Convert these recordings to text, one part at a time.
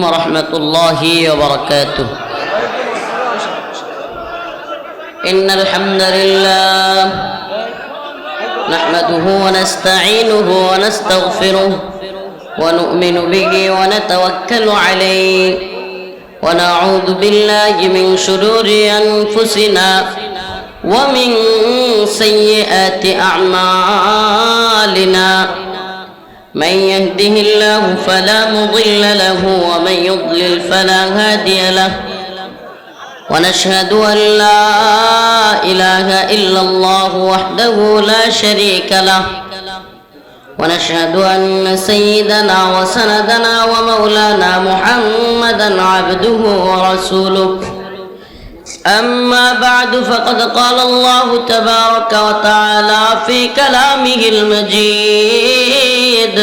ورحمة الله وبركاته. إن الحمد لله نحمده ونستعينه ونستغفره ونؤمن به ونتوكل عليه ونعوذ بالله من شرور أنفسنا ومن سيئات أعمالنا. من يهده الله فلا مضل له ومن يضلل فلا هادي له. ونشهد أن لا إله إلا الله وحده لا شريك له. ونشهد أن سيدنا وسندنا ومولانا محمدا عبده ورسوله. أما بعد فقد قال الله تبارك وتعالى في كلامه المجيد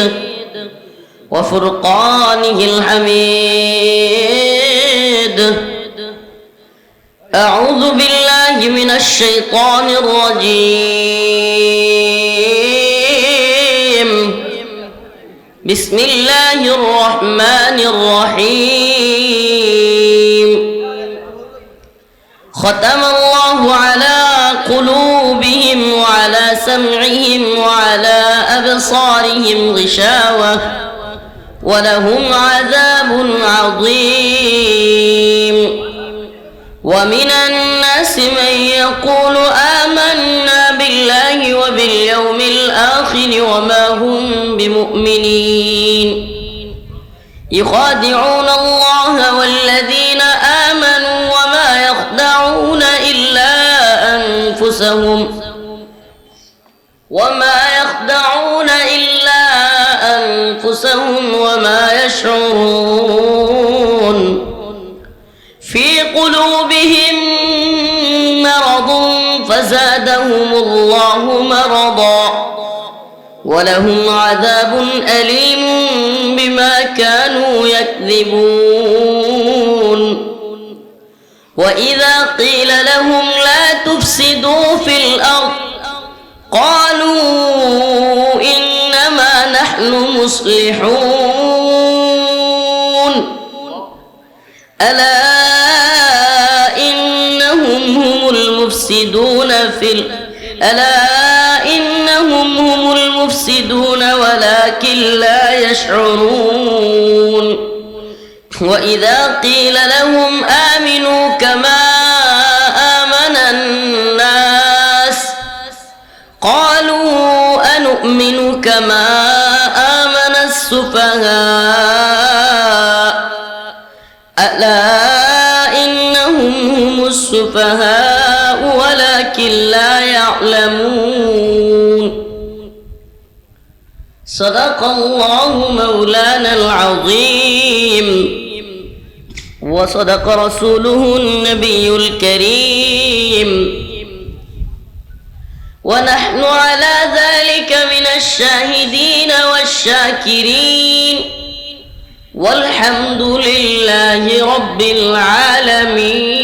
وفرقانه الحميد. أعوذ بالله من الشيطان الرجيم. بسم الله الرحمن الرحيم. ختم الله على قلوبهم وعلى سمعهم وعلى أبصارهم غشاوة ولهم عذاب عظيم. ومن الناس من يقول آمنا بالله وباليوم الآخر وما هم بمؤمنين يخادعون الله والذين آمنوا وما يخدعون إلا أنفسهم وما يشعرون. في قلوبهم مرض فزادهم الله مرضا ولهم عذاب أليم بما كانوا يكذبون. وإذا قيل لهم لا تفسدوا في الأرض قالوا إنما نحن مصلحون. ألا إنهم هم المفسدون ولكن لا يشعرون. وإذا قيل لهم آمنوا كما آمن الناس قالوا أنؤمن كما آمن السفهاء. ألا إنهم هم السفهاء ولكن لا يعلمون. صدق الله مولانا العظيم وصدق رسوله النبي الكريم. ونحن على ذلك من الشاهدين والشاكرين والحمد لله رب العالمين.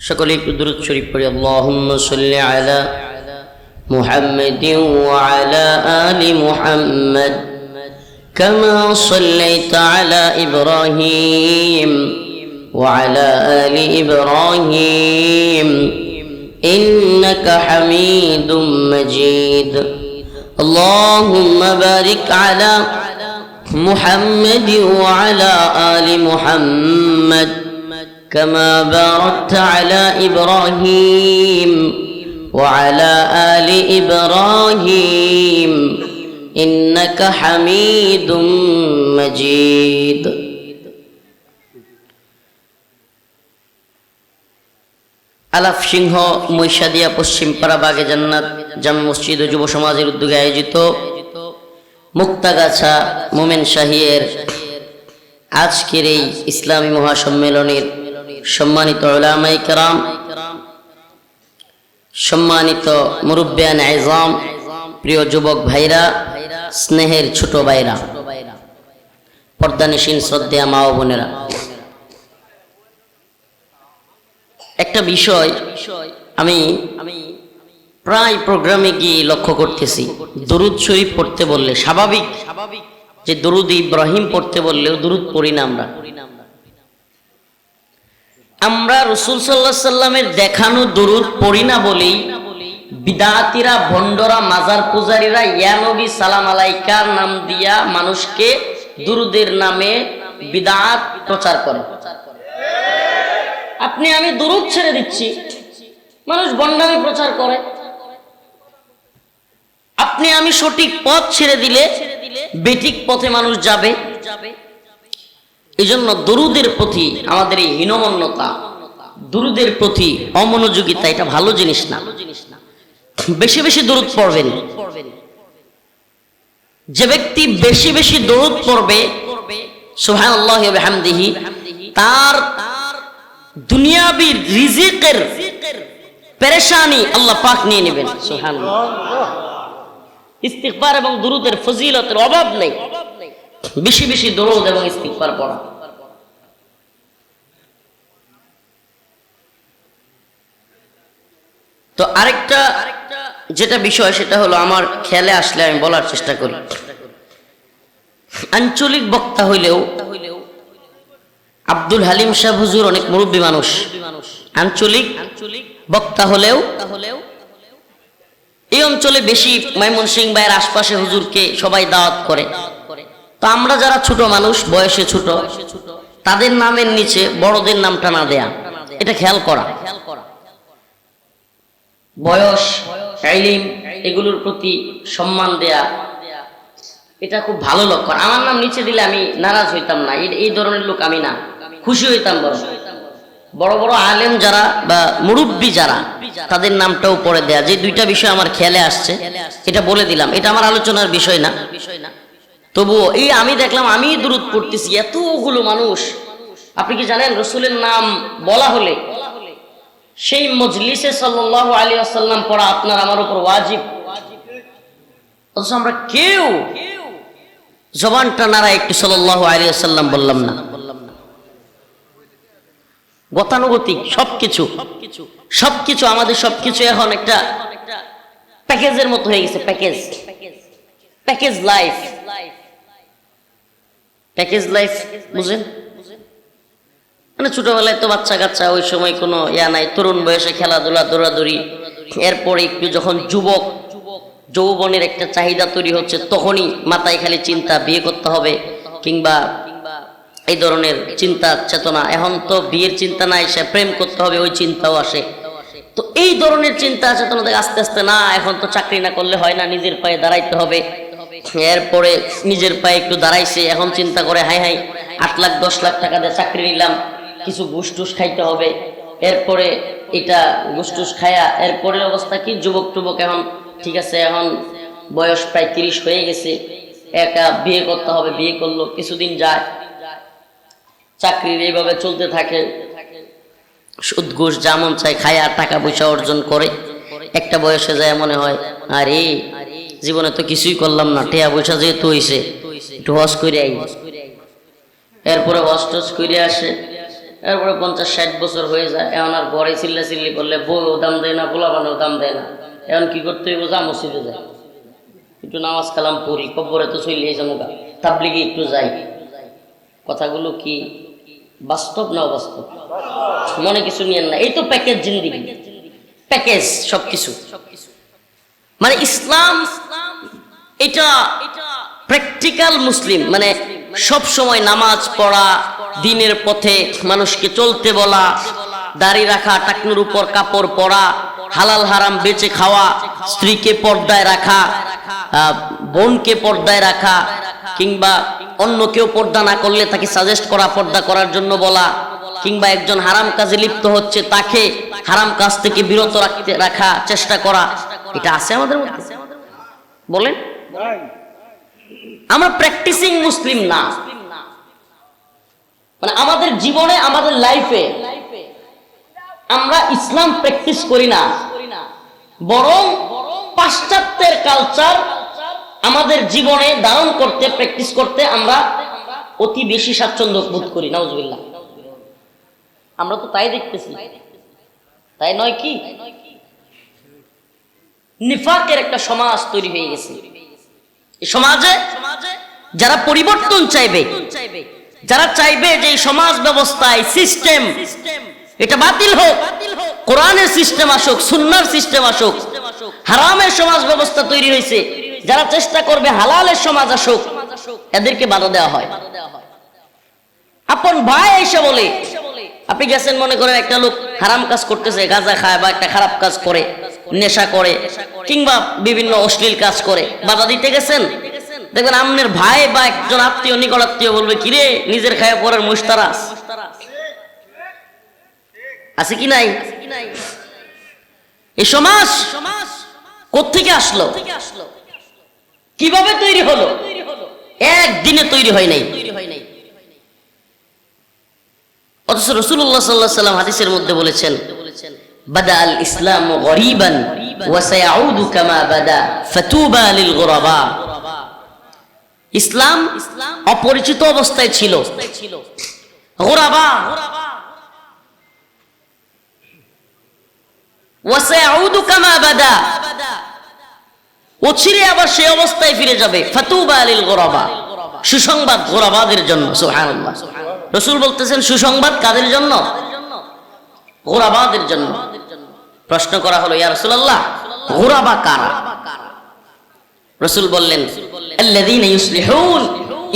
সকলে একটু দুরূদ শরীফ পড়ি। আল্লাহুম্মা সাল্লি আলা মুহাম্মাদিন ওয়া আলা আলি মুহাম্মাদ কামা সাল্লাইতা আলা ইব্রাহিম ওয়া আলা আলি ইব্রাহিম إنك حميد مجيد. اللهم بارك على محمد وعلى آل محمد كما باركت على إبراهيم وعلى آل إبراهيم إنك حميد مجيد. আলাফ সিংহ মৈশাদিয়া পশ্চিমপাড়া বাগে জান্নাত জামে মসজিদ ও যুব সমাজের উদ্যোগে আয়োজিত মুক্তাগাছা মোমেন শাহীর আজকের এই ইসলামী মহাসম্মেলনের সম্মানিত উলামায়ে কেরাম, সম্মানিত মুরব্বিয়ান আযম, প্রিয় যুবক ভাইরা, স্নেহের ছোট ভাইরা, পর্দানিশীন শ্রদ্ধেয় মা ও বোনেরা, একটা বিষয় আমি প্রায় প্রোগ্রামে গিয়ে লক্ষ্য করতেছি দরুদ শরীফ পড়তে বললে স্বাভাবিক যে দরুদ ইব্রাহিম পড়তে বললেও দরুদ পড়ি না আমরা রাসূল সাল্লাল্লাহু আলাইহি সাল্লামের দেখানো দরুদ পড়ি না বলেই বিদআতিরা, ভণ্ডরা, মাজার পূজারীরা ইয়া নবী সালাম আলাইকার নাম দিয়া মানুষকে দরুদের নামে বিদআত প্রচার করে। আপনি আমি দরুদ ছেড়ে দিচ্ছি, মানুষ ভণ্ডামি প্রচার করে। আপনি আমি সঠিক পথ ছেড়ে দিলে বেঠিক পথে মানুষ যাবে। এই জন্য দরুদের প্রতি আমাদের এই হীনমন্যতা, দরুদের প্রতি অমনোযোগিতা, এটা ভালো জিনিস না। বেশি বেশি দরুদ পড়বেন। যে ব্যক্তি বেশি বেশি দরুদ পড়বে সুবহানাল্লাহি ওয়া বিহামদিহি, তার দুনিয়াবি রিজিকের পেরেশানি আল্লাহ পাক নিয়ে নেবেন। সুবহানাল্লাহ। ইস্তিগফার এবং দুরুদের ফজিলতের অভাব নেই। বেশি বেশি দরুদ এবং ইস্তিগফার পড়া। তো আরেকটা যেটা বিষয় সেটা হলো আমার খেয়ালে আসলে আমি বলার চেষ্টা করি। আঞ্চলিক বক্তা হইলেও আব্দুল হালিম সাহেব হুজুর অনেক মুরব্বী মানুষ, আঞ্চলিক বক্তা হলেও এই অঞ্চলে বেশি ময়মনসিংহ ভাইয়ের আশপাশে হুজুরকে সবাই দাওয়াত করে। তো আমরা যারা ছোট মানুষ, বয়সে ছোট, তাদের নামের নিচে বড়দের নামটা না দেয়া, এটা খেয়াল করা। বয়স, ইলম এগুলোর প্রতি সম্মান দেয়া, এটা খুব ভালো লক্ষণ। আমার নাম নিচে দিলে আমি নারাজ হইতাম না, এই ধরনের লোক আমি না, খুশি হইতাম। বড় বড় আলেম যারা বা মুরব্বী যারা, তাদের নামটাও পড়ে দেয়া। যে দুইটা বিষয় আমার খেয়ালে আসছে, এটা বলে দিলাম। এটা আমার আলোচনার বিষয় না, তবুও এই আমি দেখলাম আমি দুরূদ পড়তেছি, এতগুলো মানুষ। আপনি কি জানেন রাসূলের নাম বলা হলে সেই মজলিসে সাল্লাল্লাহু আলাইহি ওয়াসাল্লাম পড়া আপনার আমার উপর ওয়াজিব। অথচ আমরা কেউ জবানটা নাড়ায় একটু সাল্লাল্লাহু আলাইহি ওয়াসাল্লাম বললাম না। গতানুগতিক সবকিছু আমাদের সবকিছু এখন একটা প্যাকেজের মতো হয়ে গেছে। প্যাকেজ লাইফ বুঝেন? মানে ছোটবেলায় তো বাচ্চা কাচ্চা, ওই সময় কোনো ইয়া নাই, তরুণ বয়সে খেলাধুলা, দৌড়াদৌড়ি। এরপরে একটু যখন যৌবনের একটা চাহিদা তৈরি হচ্ছে, তখনই মাথায় খালি চিন্তা বিয়ে করতে হবে, কিংবা এই ধরনের চিন্তা চেতনা। এখন তো বিয়ের চিন্তা না এসে প্রেম করতে হবে, ওই চিন্তাও আসে। তো এই ধরনের চিন্তা চেতনা থেকে আস্তে আস্তে না, এখন তো চাকরি না করলে হয় না, নিজের পায়ে দাঁড়াইতে হবে। এরপরে নিজের পায়ে একটু দাঁড়াইছে, এখন চিন্তা করে হাই 8 লাখ 10 লাখ টাকা দিয়ে চাকরি নিলাম, কিছু ঘুষ টুস খাইতে হবে। এরপরে এটা ঘুষ টুস খায়া এরপরের অবস্থা কি, যুবক এখন ঠিক আছে, এখন বয়স প্রায় 30 হয়ে গেছে, একা বিয়ে করতে হবে। বিয়ে করলো, কিছুদিন যায়, চাকরির এইভাবে চলতে থাকে, সুদ ঘুষ যেমন চাই খায় আর টাকা পয়সা অর্জন করে। একটা বয়সে যায় মনে হয় আরে জীবনে তো কিছুই করলাম না, টাকা পয়সা যেহেতু হইছে একটু হজ করে আই। এরপরে হজ টজ করে আসে, এরপরে 50-60 বছর হয়ে যায়। এখন আর ঘরে চিল্লাচিল্লি করলে বউ দাম দেয় না, পোলাপানেও দাম দেয় না। এখন কি করতে হইব, যা মসজিদে যায়, একটু নামাজ কালাম পড়ি, কবরে তো চলে যাবো, তাবলিগে একটু যাই। কথাগুলো কি বাস্তব না অবাস্তব? মনে কিছু নিয়েন না, এই তো প্যাকেজ জিন্দেগি, প্যাকেজ সবকিছু। মানে ইসলাম এটা প্র্যাকটিক্যাল মুসলিম, মানে সব সময় নামাজ পড়া, দিনের পথে মানুষকে চলতে বলা, দাড়ি রাখা, টাকনুর উপর কাপড় পরা, হালাল হারাম বেঁচে খাওয়া, স্ত্রীকে পর্দায় রাখা, বোনকে পর্দায় রাখা, কিংবা অন্য কেউ পর্দা না করলে তাকে সাজেস্ট করা, পর্দা করার জন্য বলা, কিংবা একজন হারাম কাজে লিপ্ত হচ্ছে তাকে হারাম কাজ থেকে বিরত রাখা চেষ্টা করা। এটা আছে আমাদের মধ্যে? বলেন, আমরা প্র্যাকটিসিং মুসলিম না। মানে আমাদের জীবনে, আমাদের লাইফে আমরা ইসলাম প্র্যাকটিস করি না, বরং পাশ্চাত্যের কালচার আমাদের জীবনে ধারণ করতে, প্র্যাকটিস করতে আমরা অতি বেশি স্বাচ্ছন্দ্য বোধ করি। নাউজুবিল্লাহ। আমরা তো তাই দেখতেছি, তাই নয় কি? নিফাকের একটা সমাজ তৈরি হয়ে গেছে। এই সমাজে যারা পরিবর্তন চাইবে, যারা চাইবে যে এই সমাজ ব্যবস্থায় সিস্টেম এটা বাতিল হোক, কোরআনের সিস্টেম আসুক, সুন্নাহর সিস্টেম আসুক, হারামের সমাজ ব্যবস্থা তৈরি হয়েছে, যারা চেষ্টা করবে হালালের সমাজ আসুক, এদেরকে বাধা দেওয়া হয়। আপন ভাই এসে বলে, আপনি গেছেন মনে করেন একটা লোক হারাম কাজ করতেছে, গাঁজা খায় বা একটা খারাপ কাজ করে, নেশা করে কিংবা বিভিন্ন অশ্লীল কাজ করে, বাধা দিতে গেছেন, দেখবেন আমনের ভাই বা একজন আত্মীয়, নিকট আত্মীয় বলবে, কিরে নিজের খায়া পরের মুস্তারাস আছে কি নাই? এই সমাজ কোত্থেকে আসলো, কিভাবে তৈরি হলো? একদিনে তৈরি হয় নাই। অথচ রাসূলুল্লাহ সাল্লাল্লাহু আলাইহি ওয়াসাল্লাম হাদিসের মধ্যে বলেছেন, বাদা আল ইসলামু গরীবান ওয়া সায়াউদু কামা বাদা ফাতুবা লিল গুরাবা। ইসলাম অপরিচিত অবস্থায় ছিল, গুরাবা, ওয়া সায়াউদু কামা বাদা, অচিরে আবার সেই অবস্থায় ফিরে যাবে। ফাতুবা লিল গুরাবা, সুসংবাদ গুরাবাদের জন্য। সুবহানাল্লাহ। রাসূল বলতেছেন সুসংবাদ কাদের জন্য? গুরাবাদের জন্য। প্রশ্ন করা হলো, ইয়া রাসূলুল্লাহ গুরাবা কারা? রাসূল বললেন, আল্লাযীনা ইউসলিহুন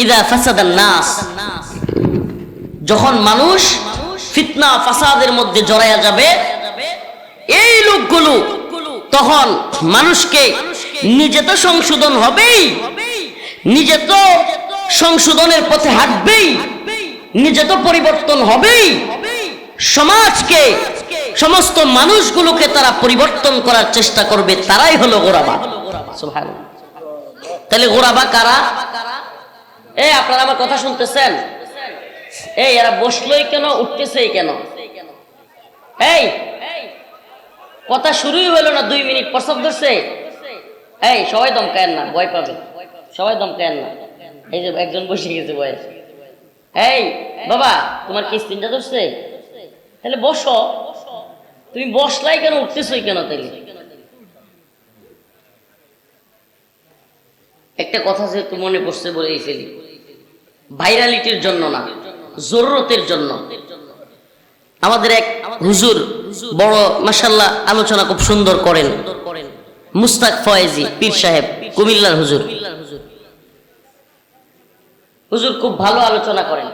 ইযা ফাসাদান নাস। যখন মানুষ ফিতনা ফাসাদের মধ্যে জড়ায়া যাবে, এই লোকগুলো তখন মানুষকে নিজে তো সংশোধন হবেই, নিজে তো সংশোধনের পথে হাঁটবেই, নিজে তো পরিবর্তন হবেই, সমাজকে, সমস্ত মানুষগুলোকে তারা পরিবর্তন করার চেষ্টা করবে, তারাই হলো গোরাবা। সুবহানাল্লাহ। তাহলে গোরাবা কারা? এই আপনারা আমার কথা শুনতেছেন? এই এরা বসলোই কেন, উঠতেছেই কেন? এই কথা শুরুই হলো না, 2 মিনিট প্রস্তাব ধরছে। এই সবাই দমকায়েন না, ভয় পাবে, সবাই দমকায়েন না। এই যে একজন বসে গেছে বয়স। এই বাবা, তোমার কি স্পিনটা ধরছে? তাহলে বসো। তুমি বসলাই কেন, উঠতেছই কেন? তাইলে একটা কথা যেহেতু মনে পড়ছে বলেই ফেলি, ভাইরালিটির জন্য না, জরুরতের জন্য। আমাদের এক হুজুর বড় মাশাআল্লাহ আলোচনা খুব সুন্দর করেন, মুস্তাক ফয়েজি পীর সাহেব, কুমিল্লার হুজুর। হুজুর খুব ভালো আলোচনা করেন।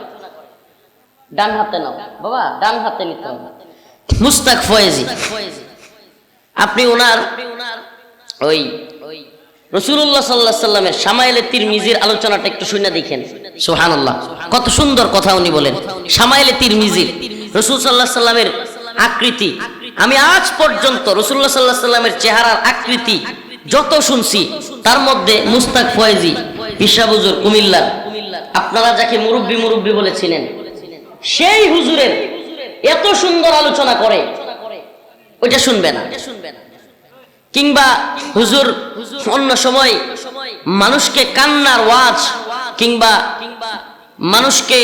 ডান হাতে নাও বাবা, ডান হাতে নিতে হবে। মুস্তাক ফয়েজি, আপনি ওনার ওই রাসূলুল্লাহ সাল্লাল্লাহু আলাইহি ওয়াসাল্লামের শামাইলে তিরমিজির আলোচনাটা একটু শুনে দেখেন। সুবহানাল্লাহ, কত সুন্দর কথা উনি বলেন। শামাইলে তিরমিজির রাসূল সাল্লাল্লাহু আলাইহি ওয়াসাল্লামের আকৃতি, আমি আজ পর্যন্ত রাসূলুল্লাহ সাল্লাল্লাহু আলাইহি ওয়াসাল্লামের চেহারার আকৃতি যত শুনছি, তার মধ্যে মুস্তাক ফয়েজি পিশা হুজুর কুমিল্লার, আপনারা যাকে মুরব্বি মুরব্বি বলেছিলেন, সেই হুজুরের এত সুন্দর আলোচনা করে, ওইটা শুনবে না। কিংবা হুজুর অন্য সময় মানুষকে কান্নার ওয়াজ কিংবা মানুষকে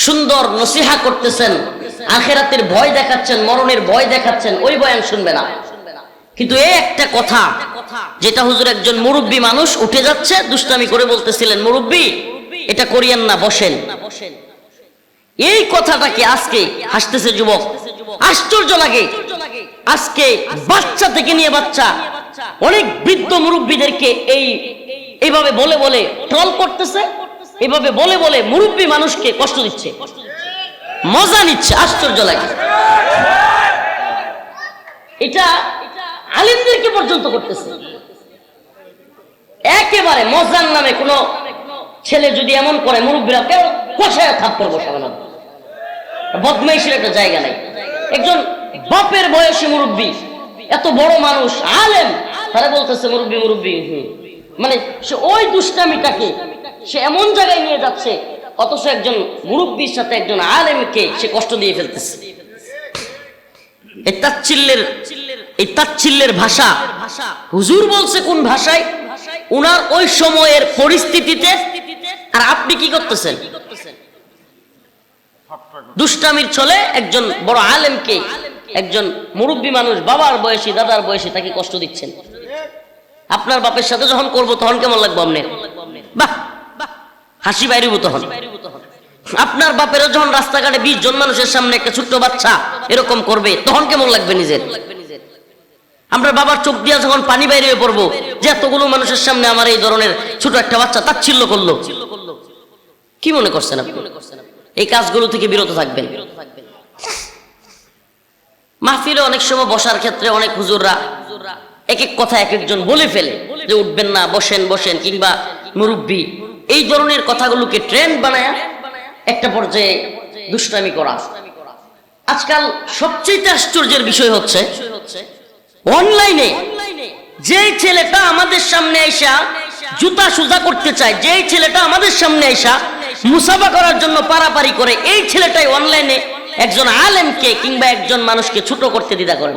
সুন্দর নসিহা করতেছেন, আখিরাতের ভয় দেখাচ্ছেন, মরণের ভয় দেখাচ্ছেন, ওই বয়ান শুনবে না। কিন্তু এই একটা কথা যেটা হুজুর একজন মুরব্বি মানুষ উঠে যাচ্ছে দুষ্টামি করে বলতেছিলেন, মুরব্বি এটা করিয়েন না, বসেন। এই কথাটাকে আজকে হাসতেছে যুবক, আশ্চর্য লাগে। আজকে বাচ্চা থেকে নিয়ে বাচ্চা অনেক বৃদ্ধ মুরব্বীদেরকে এইভাবে বলে বলে ট্রল করতেছে, এইভাবে বলে বলে মুরব্বী মানুষকে কষ্ট দিচ্ছে, মজা নিচ্ছে। আশ্চর্য লাগে। এটা আলিমদেরকে পর্যন্ত করতেছে। একেবারে মজার নামে কোনো ছেলে যদি এমন করে, মুরব্বীরা কেউ কষায় থাপ্পড় বসাবে না, বদমাইশের একটা জায়গা নাই। একজন বাপের বয়সী মুরব্বী, এত বড় মানুষ, আলেম, তারা বলতেছে মুরব্বী মুরব্বী। মানে সে ওই দুষ্টামিটাকে সে এমন জায়গায় নিয়ে যাচ্ছে, অথচ একজন মুরব্বীর সাথে একজন আলেমকে সে কষ্ট দিয়ে ফেলতেছে। এই তাচ্ছিল্যের ভাষা হুজুর বলছে কোন ভাষায়? উনার ওই সময়ের পরিস্থিতিতে। আর আপনি কি করতেছেন? দুষ্টামির চলে একজন বড় আলেমকে, একজন মুরব্বী মানুষ, বাবার বয়সী, দাদার বয়সী, তাকে কষ্ট দিচ্ছেন। আপনার বাপের সাথে যখন করবো তখন কেমন লাগবে আপনি? বাহ, হাসি বাইরেব তখন। আপনার বাপেরও যখন রাস্তাঘাটে 20 জন মানুষের সামনে একটা ছোট্ট বাচ্চা এরকম করবে তখন কেমন লাগবে নিজের? আমরা বাবার চোখ দিয়া যখন পানি বাইরে পড়বো যে এতগুলো মানুষের সামনে আমার এই ধরনের ছোট একটা বাচ্চা তাচ্ছিল্য করলো, কি মনে করছেন আপনি? এই কাজগুলো থেকে বিরত থাকবেন। মাহফিলে অনেক সময় বসার ক্ষেত্রে অনেক হুজুররা এক এক কথা এক একজন বলে ফেলে যে উঠবেন না, বসেন বসেন, কিংবা মুরব্বী, এই ধরনের কথাগুলোকে ট্রেন্ড বানায় একটা পর্যায়ে দুষ্টামি করা। আজকাল সবচেয়ে আশ্চর্যের বিষয় হচ্ছে অনলাইনে যেই ছেলেটা আমাদের সামনে আইসা জুতা সুজা করতে চায়, যেই ছেলেটা আমাদের সামনে আইসা মুসাফা করার জন্য পারাপারি করে, এই ছেলেটাই অনলাইনে একজন আলেমকে কিংবা একজন মানুষকে ছোট করতে দ্বিধা করে।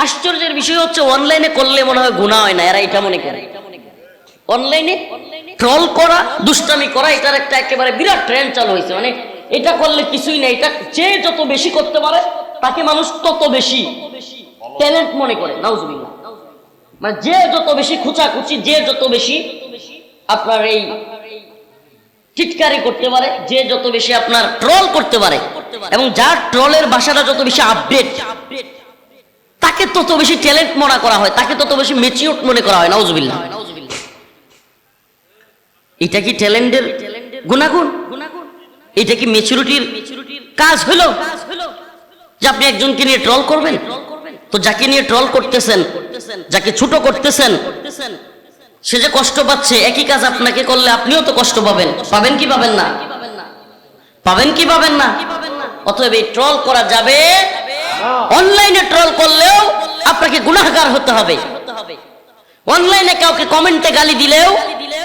আশ্চর্যের বিষয় হচ্ছে অনলাইনে করলে মনে হয় গুনাহ হয় না, এরা এটা মনে করে। অনলাইনে ট্রল করা, দুষ্টামি করা, এটার একটা একেবারে বিরাট ট্রেন্ড চালু হয়েছে। মানে এটা করলে কিছুই না, এটা যে যত বেশি করতে পারে তাকে মানুষ তত বেশি ট্যালেন্ট মনে করে। নাউজুবিল্লাহ। মানে যে যত বেশি খুচাখুচি, যে যত বেশি আপনার এই চিৎকারি করতে পারে, যে যত বেশি আপনার ট্রল করতে পারে, এবং যার ট্রলের ভাষাটা যত বেশি আপডেট, তাকে তত বেশি ট্যালেন্ট মনে করা হয়, তাকে তত বেশি ম্যাচিউরড মনে করা হয়। নাউজুবিল্লাহ। এটা কি ট্যালেন্টের গুণাগুণ? এটা কি ম্যাচুরিটির কাজ হলো যে আপনি একজনকে নিয়ে ট্রল করবেন? তো যাকে নিয়ে ট্রল করতেছেন, যাকে ছোট করতেছেন, সে যে কষ্ট পাচ্ছে, একই কাজ আপনাকে করলে আপনিও তো কষ্ট পাবেন। পাবেন কি পাবেন না? পাবেন কি পাবেন না? অতএব এই ট্রল করা যাবে। অনলাইনে ট্রল করলেও আপনাকে গুনাহগার হতে হবে। অনলাইনে কাউকে কমেন্টে গালি দিলেও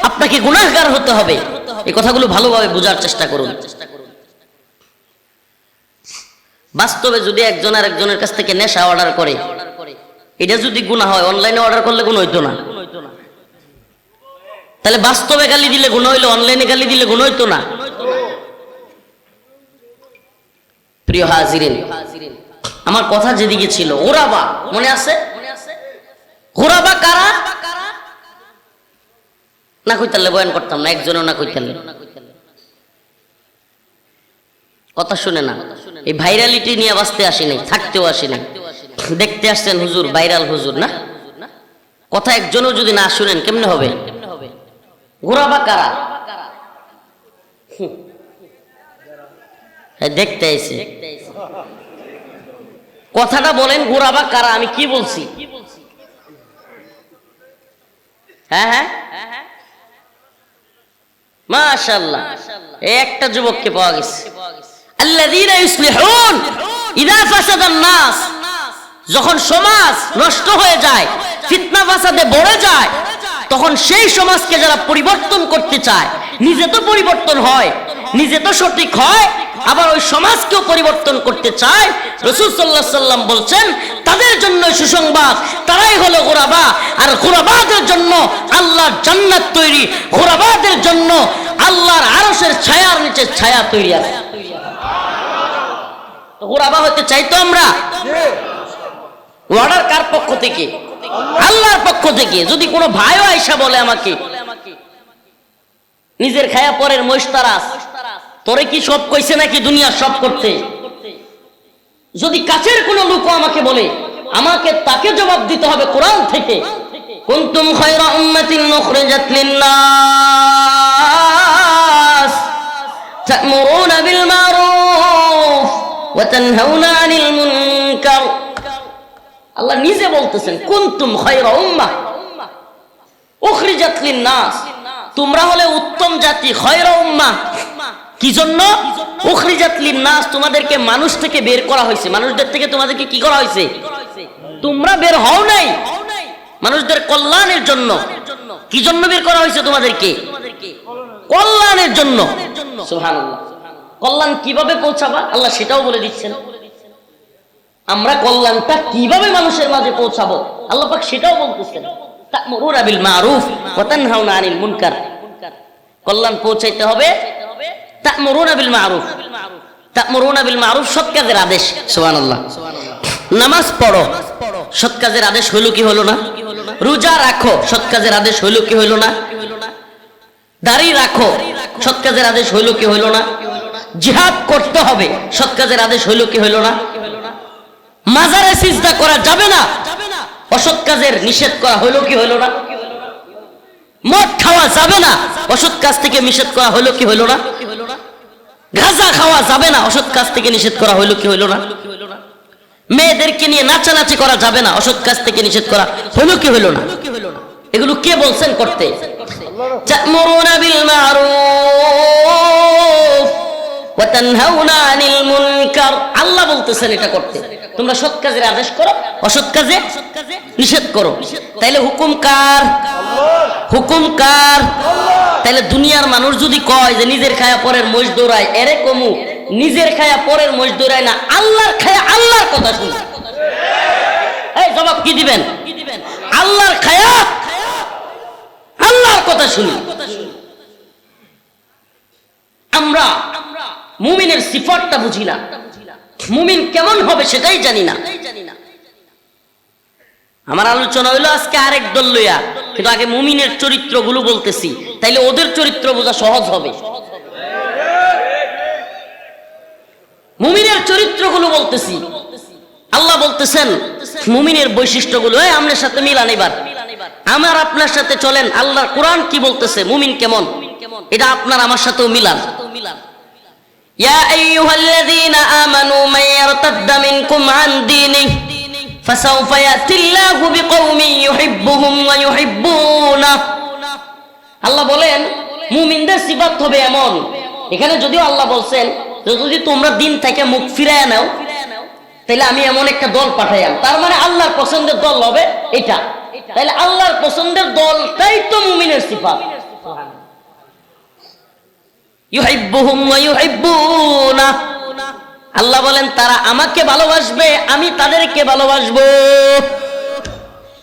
আপনাকে গুনাহগার হতে হবে। এই কথাগুলো ভালোভাবে বোঝার চেষ্টা করুন। বাস্তবে যদি একজন আর একজনের কাছ থেকে নেশা অর্ডার করে, এটা যদি গুনাহ হয়, অনলাইনে অর্ডার করলে গুনাহ হইতো না। তাহলে বাস্তবে গালি দিলে গুনাহ হইলো, অনলাইনে গালি দিলে গুনাহ হইতো না। প্রিয় হাজিরিন, আমার কথা যেদিকে ছিল, গোরাবা মনে আছে? গোরাবা কারা? না কইতালে বয়ান করতাম না, একজনও না কইতালে কথা শুনে না। এই ভাইরালিটি নিয়ে বাঁচতে আসি নাই, থাকতেও আসি নাই, দেখতে আসছেন হুজুর, ভাইরাল হুজুর না। কথা একজনও যদি না শুনেন কেমনে হবে? গোরাবা কারা? দেখতে আইছে, কথাটা বলেন, গোরাবা কারা? আমি কি বলছি? হ্যাঁ হ্যাঁ, মাশাআল্লাহ, এই একটা যুবককে পাওয়া গেছে। আল্লাযীনা ইউসলিহুন ইযা ফাসাদান নাস, যখন সমাজ নষ্ট হয়ে যায়, ফিতনা ফাসাদে ভরে যায়, তখন সেই সমাজকে যারা পরিবর্তন করতে চায়, নিজে তো পরিবর্তন হয়, নিজে তো সঠিক হয়, আবার ওই সমাজকেও পরিবর্তন করতে চায়, রাসূল সাল্লাল্লাহু আলাইহি সাল্লাম বলছেন তাদের জন্য সুসংবাদ, তারাই হলো গোরাবা। আর গোরাবাদের জন্য আল্লাহর জান্নাত তৈরি, গোরাবাদের জন্য আল্লাহর আরশের ছায়ার নিচে ছায়া তৈরি আছে। গোরাবা হতে চাই তো আমরা? অর্ডার কার পক্ষ থেকে? আল্লাহর পক্ষ থেকে। যদি কোনো ভাইও আয়েশা বলে আমাকে, নিজের খায়া পরের মশতারাস, তোরে কি সব কইছে নাকি দুনিয়া সব করতে? যদি কাছের কোনো লোক আমাকে বলে, আমাকে তাকে জবাব দিতে হবে কোরআন থেকে। কুনতুম খায়রা উম্মাতিন উখরিজাত লিন-নাস তা'মুরুনা বিল মারুফ ওয়া তানহাউনা আনিল মুনকার। আল্লাহ নিজে বলতেছেন কুনতুম খায়রা উম্মাহ উখরিজাত লিন-নাস, তোমরা হলে উত্তম জাতি। খায়রা উম্মাহ কি জন্য? উখরিজাত লিন-নাস, তোমাদেরকে মানুষ থেকে বের করা হয়েছে। মানুষদের থেকে তোমাদেরকে কি করা হয়েছে? তোমরা বের হও নাই মানুষদের কল্যাণের জন্য। কি জন্য বের করা হয়েছে তোমাদেরকে? কল্যাণের জন্য। সুবহানাল্লাহ। কল্যাণ কিভাবে পৌঁছাবা আল্লাহ সেটাও বলে দিচ্ছেন। আমরা কল্যাণটা কিভাবে মানুষের মাঝে পৌঁছাবো আল্লাহ পাক সেটাও বলতেছেন। তা'মুরুনা বিল মারুফ ওয়া তানহাউনা আনিল মুনকার। কল্যাণ পৌঁছাইতে হবে তা'মুরুনা বিল মারুফ। তা'মুরুনা বিল মারুফ, সৎ কাজের আদেশ। সুবহানাল্লাহ। নামাজ পড়ো, সৎ কাজের আদেশ হলো কি হলো না? রোজা রাখো, সৎ কাজের আদেশ হইল কি হইল না? দাড়ি রাখো, সৎ কাজের আদেশ হইল কি হইল না? জিহাদ করতে হবে, সৎ কাজের আদেশ হইল কি হইল না? মাজারে সিজদা করা যাবে না, অসৎ কাজের নিষেধ করা হইল কি হইল না? মদ খাওয়া যাবে না, অসৎ কাজ থেকে নিষেধ করা হইল কি হইল না? গাঁজা খাওয়া যাবে না, অসৎ কাজ থেকে নিষেধ করা হইল কি হইল না? মেয়েদেরকে নিয়ে নাচানাচি করা যাবে না, অসৎ কাজ থেকে নিষেধ করা হইল কি হইল না? এগুলো কে বলছেন করতে? তা'মুরুনা বিল মারুফ ওয়া তানহাউনা আনিল মুনকার, আল্লাহ বলতেছেন এটা করতে। তোমরা সৎ কাজের আদেশ করো, অসৎ কাজে নিষেধ করো। তাইলে হুকুম কার? হুকুম কার? তাইলে দুনিয়ার মানুষ যদি কয় যে নিজের খায়া পরের মহিষ দৌড়ায়, এরে কমু নিজের খায়া পরের মহিষ দৌড়ায় না, আল্লাহর খায়া আল্লাহর কথা শুনে। এই জবাব কি দিবেন? আল্লাহর খায়া আল্লাহর কথা শুনি। আমরা মুমিনের সিফাতটা বুঝি না, মুমিন কেমন হবে সেটাই জানি না। আমার আলোচনা হইলো আজকে আরেক দল লইয়া, কিন্তু আগে মুমিনের চরিত্রগুলো বলতেছি, তাইলে ওদের চরিত্র বোঝা সহজ হবে। মুমিনের চরিত্রগুলো বলতেছি, আল্লাহ বলতেছেন মুমিনের বৈশিষ্ট্যগুলো আমার সাথে মিলান। এবার আমার আপনার সাথে চলেন, আল্লাহর কোরআন কি বলতেছে, মুমিন কেমন, এটা আপনার আমার সাথেও মিলান। ইয়া আইয়ুহাল্লাযীনা আমানু মান ইয়ারতাদ্দা মিনকুম আন দীনিহি ফাসাউফা ইয়াতিল্লাহু বিকওমিন ইউহিব্বুহুম ওয়া ইউহিব্বুনাহু। আল্লাহ বলেন মুমিনদের সিফাত হবে এমন। এখানে যদিও আল্লাহ বলছেন যদি তোমরা দিন থেকে মুখ ফিরায় নাও, তাহলে আমি এমন একটা দল পাঠাইলাম, তার মানে আল্লাহর পছন্দের দল হবে এটা। তাহলে আল্লাহর পছন্দের দলটাই তো মুমিনের সিফাত। ইউহিব্বুহুম ওয়া ইউহিব্বুনাহু, আল্লাহ বলেন তারা আমাকে ভালোবাসবে, আমি তাদেরকে ভালোবাসবো।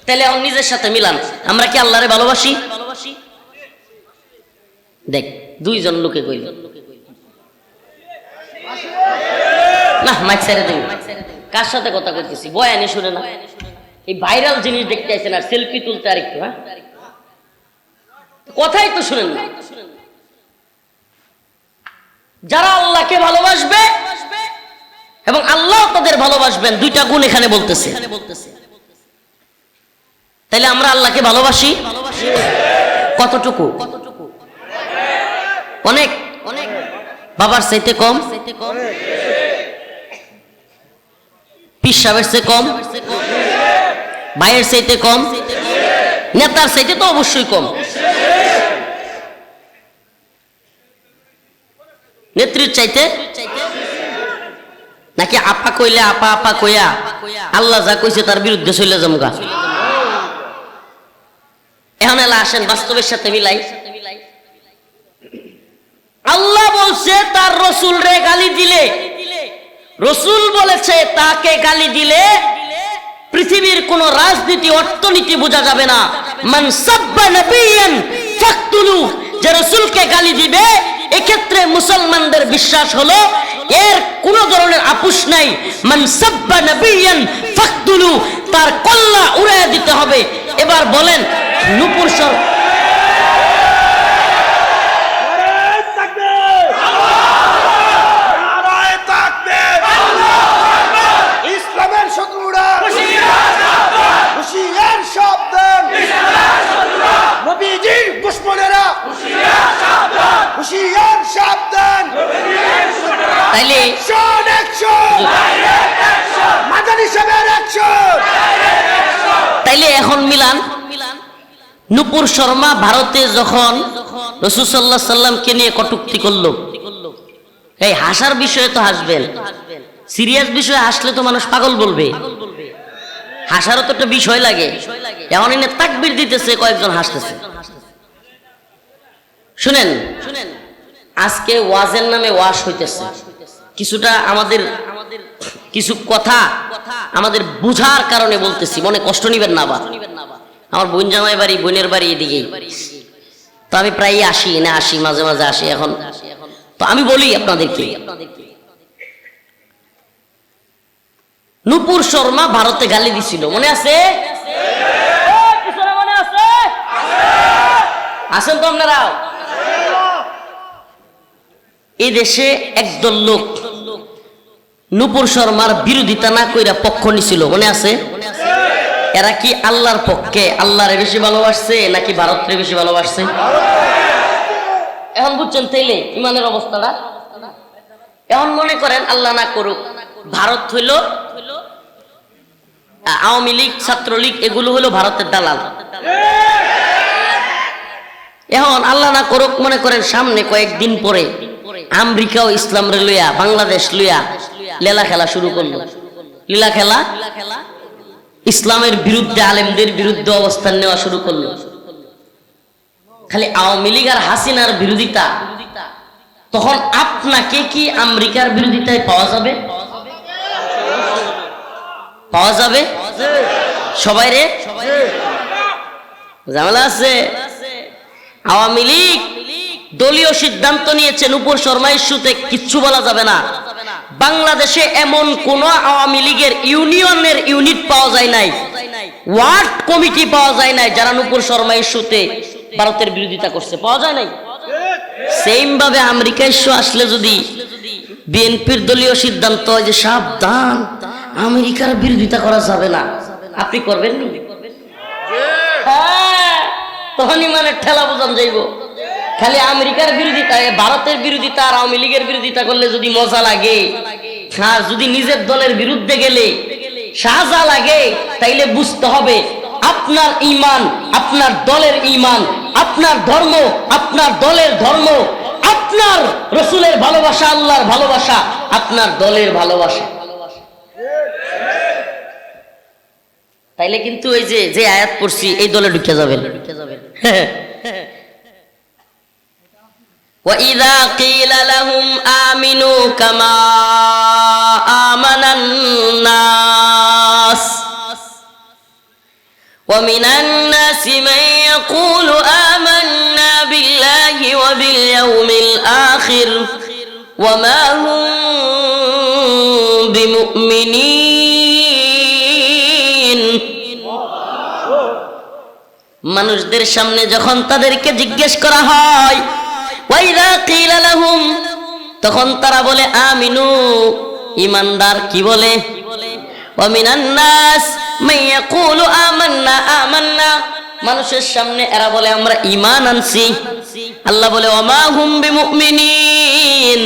তাহলে নিজের সাথে মিলান, আমরা কি আল্লাহরে ভালোবাসি? দেখ দুইজন লোকে কইল না, মাইক ছেড়ে দিন। কার সাথে কথা কইতেছি? বয়ানি শুনে না, এই ভাইরাল জিনিস দেখতে আছেন আর সেলফি তুলতে আর একটু, হ্যাঁ কথাই তো শুনেন না। যারা আল্লাহকে ভালোবাসবে এবং আল্লাহ তাদের ভালোবাসবেন, দুইটা গুণ এখানে বলতেছে। তাইলে আমরা আল্লাহকে ভালোবাসি কতটুকু? অনেক অনেক, বাবার চাইতে কম, পীর সাহেবের চাইতে কম, ভাইয়ের চাইতে কম, নেতার চাইতে তো অবশ্যই কম, নেত্রীর চাইতে, নাকি আপা কইলে আপা আপা কইয়া আল্লাহ যা কইছে তার বিরুদ্ধে চলে যামগা? এখন এলা আসেন বাস্তবের সাথে মিলাই। আল্লাহ বলছে তার রসুল রে গালি দিলে, রসুল বলেছে তাকে গালি দিলে পৃথিবীর কোন রাজনীতি অর্থনীতি বোঝা যাবে না। মান সাব্বা নবিয়ান ফাকতুলু, যে রসুলকে গালি দিবে এক্ষেত্রে মুসলমানদের বিশ্বাস হলো এর কোন ধরনের আপোষ নাই। মান সাব্বা নবিয়ান ফাকতুলু, তার কল্লা উড়াইয়া দিতে হবে। এবার বলেন নূপুর সর তাইলে তাইলে এখন মিলান। নূপুর শর্মা ভারতে যখন রাসূল সাল্লাল্লাহু আলাইহি সাল্লামকে নিয়ে কটূক্তি করলো, এই হাসার বিষয়ে তো হাসবেন, সিরিয়াস বিষয়ে হাসলে তো মানুষ পাগল বলবে। হাসারও তো একটা বিষয় লাগে। এমন এনে তাকবীর দিতেছে, কয়েকজন হাসতেছে। শুনেন, আজকে ওয়াজের নামে ওয়াজ হইতেছে, কিছুটা আমাদের কিছু কথা আমাদের বুঝার কারণে বলতেছি, মনে কষ্ট নিবেন না। আবার আমার বোন জামাই বাড়ি, বোনের বাড়ি এদিকেই, তো আমি প্রায় আসি না, আসি মাঝে মাঝে আসি। এখন তো আমি বলি আপনাদেরকে, নূপুর শর্মা ভারতে গালি দিছিল, মনে আছে? আছেন তো আপনারাও? এই দেশে একদল লোক নূপুর শর্মার বিরোধিতা না কইরা পক্ষ নিছিল, মনে আছে? এরা কি আল্লাহর পক্ষে, আল্লাহরে বেশি ভালোবাসছে নাকি ভারতরে বেশি ভালোবাসছে? এখন বুঝছেন তাইলে ইমানের অবস্থাটা। এখন মনে করেন আল্লাহ না করুক, ভারত হইল আওয়ামী লীগ, ছাত্রলীগ এগুলো হলো ভারতের দালাল। এখন আল্লাহ না করুক, মনে করেন সামনে কয়েকদিন পরে আমেরিকাও ইসলাম রে লইয়া, বাংলাদেশ লইয়া লীলা খেলা শুরু করলো। লীলা খেলা, ইসলামের বিরুদ্ধে, আলেমদের বিরুদ্ধে অবস্থান নেওয়া শুরু করলো। খালি আওয়ামী লীগ আর হাসিনার বিরোধিতা, তখন আপনাকে কি আমেরিকার বিরোধিতায় পাওয়া যাবে? পাওয়া যাবে সবাই রে? ঝামেলা আছে। আওয়ামী লীগ দলীয় সিদ্ধান্ত নিয়েছে নূপুর শর্মা ইস্যুতে কিচ্ছু বলা যাবে না। বাংলাদেশে এমন কোন আওয়ামী লীগের ইউনিয়নের ইউনিট পাওয়া যায় নাই, ওয়ার্ড কমিটি পাওয়া যায় নাই যারা নূপুর শর্মা ইস্যুতে ভারতের বিরোধিতা করছে, পাওয়া যায় নাই। সেম ভাবে আমেরিকা ইস্যু আসলে যদি বিএনপির দলীয় সিদ্ধান্ত হয় যে সাবধান, আমেরিকার বিরোধিতা করা যাবে না, আপনি করবেন নি? তখনই মানে ঠেলা বোঝান যাইব। খালি আমেরিকার বিরোধিতা, ভারতের বিরোধিতা আর আওয়ামী লীগের বিরোধিতা করলে যদি মজা লাগে, আর যদি নিজের দলের বিরুদ্ধে গেলে সাজা লাগে, তাইলে বুঝতে হবে আপনার ঈমান, আপনার দলের ঈমান, আপনার ধর্ম, আপনার দলের ধর্ম, আপনার রাসূলের ভালোবাসা, আল্লাহর ভালোবাসা, আপনার দলের ভালোবাসা। তাইলে কিন্তু এই যে আয়াত পড়ছি এই দলে ঢুকে যাবেন। وَإِذَا قِيلَ لَهُمْ آمِنُوا كَمَا آمَنَ النَّاسُ وَمِنَ النَّاسِ مَن يَقُولُ آمَنَّا بِاللَّهِ وَبِالْيَوْمِ الْآخِرِ وَمَا هُمْ بِمُؤْمِنِينَ। মানুষদের সামনে যখন তাদেরকে জিজ্ঞেস করা হয়, ওয়াইদা কিলা লাহুম, তখন তারা বলে আমিনু, ঈমানদার কি বলে? ওয়া মিনান নাস মান ইয়াকুলু আমান্না আমান্না, মানুষের সামনে এরা বলে আমরা ঈমান আনছি। আল্লাহ বলে ওয়ামা হুম বিমুমিনিন,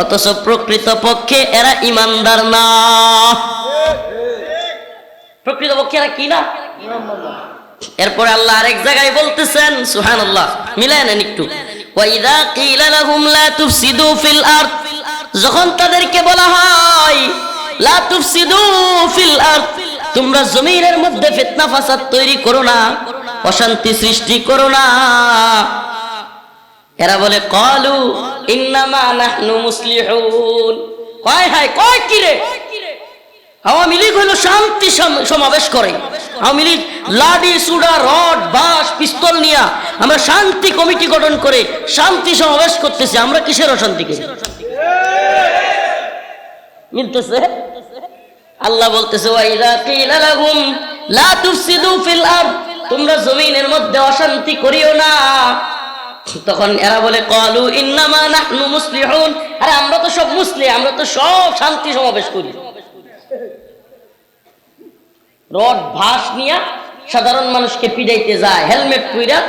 অথচ প্রকৃতপক্ষে এরা ঈমানদার না। প্রকৃতপক্ষে এরা কি না? এরপরে আল্লাহ আরেক জায়গায় বলতেছেন, সুবহানাল্লাহ, মিলায় নেন একটু। ওয়াইদা কিলা লাহুম লা তুফসিদু ফিল আরদ, যখন তাদেরকে বলা হয় লা তুফসিদু ফিল আরদ, তোমরা জমিনের মধ্যে ফিতনা ফাসাদ তৈরি করো না, অশান্তি সৃষ্টি করো না, এরা বলে ক্বালু ইন্নামা নাহনু মুসলিহুন। হায় হায়, কয় কি রে? আওয়ামী লীগ হলো শান্তি সমাবেশ করে, আওয়ামী লীগ লাঠি সুড়া রড বাঁশ পিস্তল নিয়ে আমরা শান্তি কমিটি গঠন করে শান্তি সমাবেশ করতেছি, আমরা কিসের অশান্তি করি? মিলতেছে? আল্লাহ বলতেছে ওয়াইদা কিলা লাহুম লা তুফসিদু ফিল আরদ, তোমরা জমিনের মধ্যে অশান্তি করিও না, তখন এরা বলে ক্বালু ইন্নামা নাহনু মুসলিহুন, আরে আমরা তো সব মুসলিম, আমরা তো সব শান্তি সমাবেশ করি। রড ভাস নিয়া সাধারণ মানুষকে পিটাইতে যায়, হেলমেট পইরা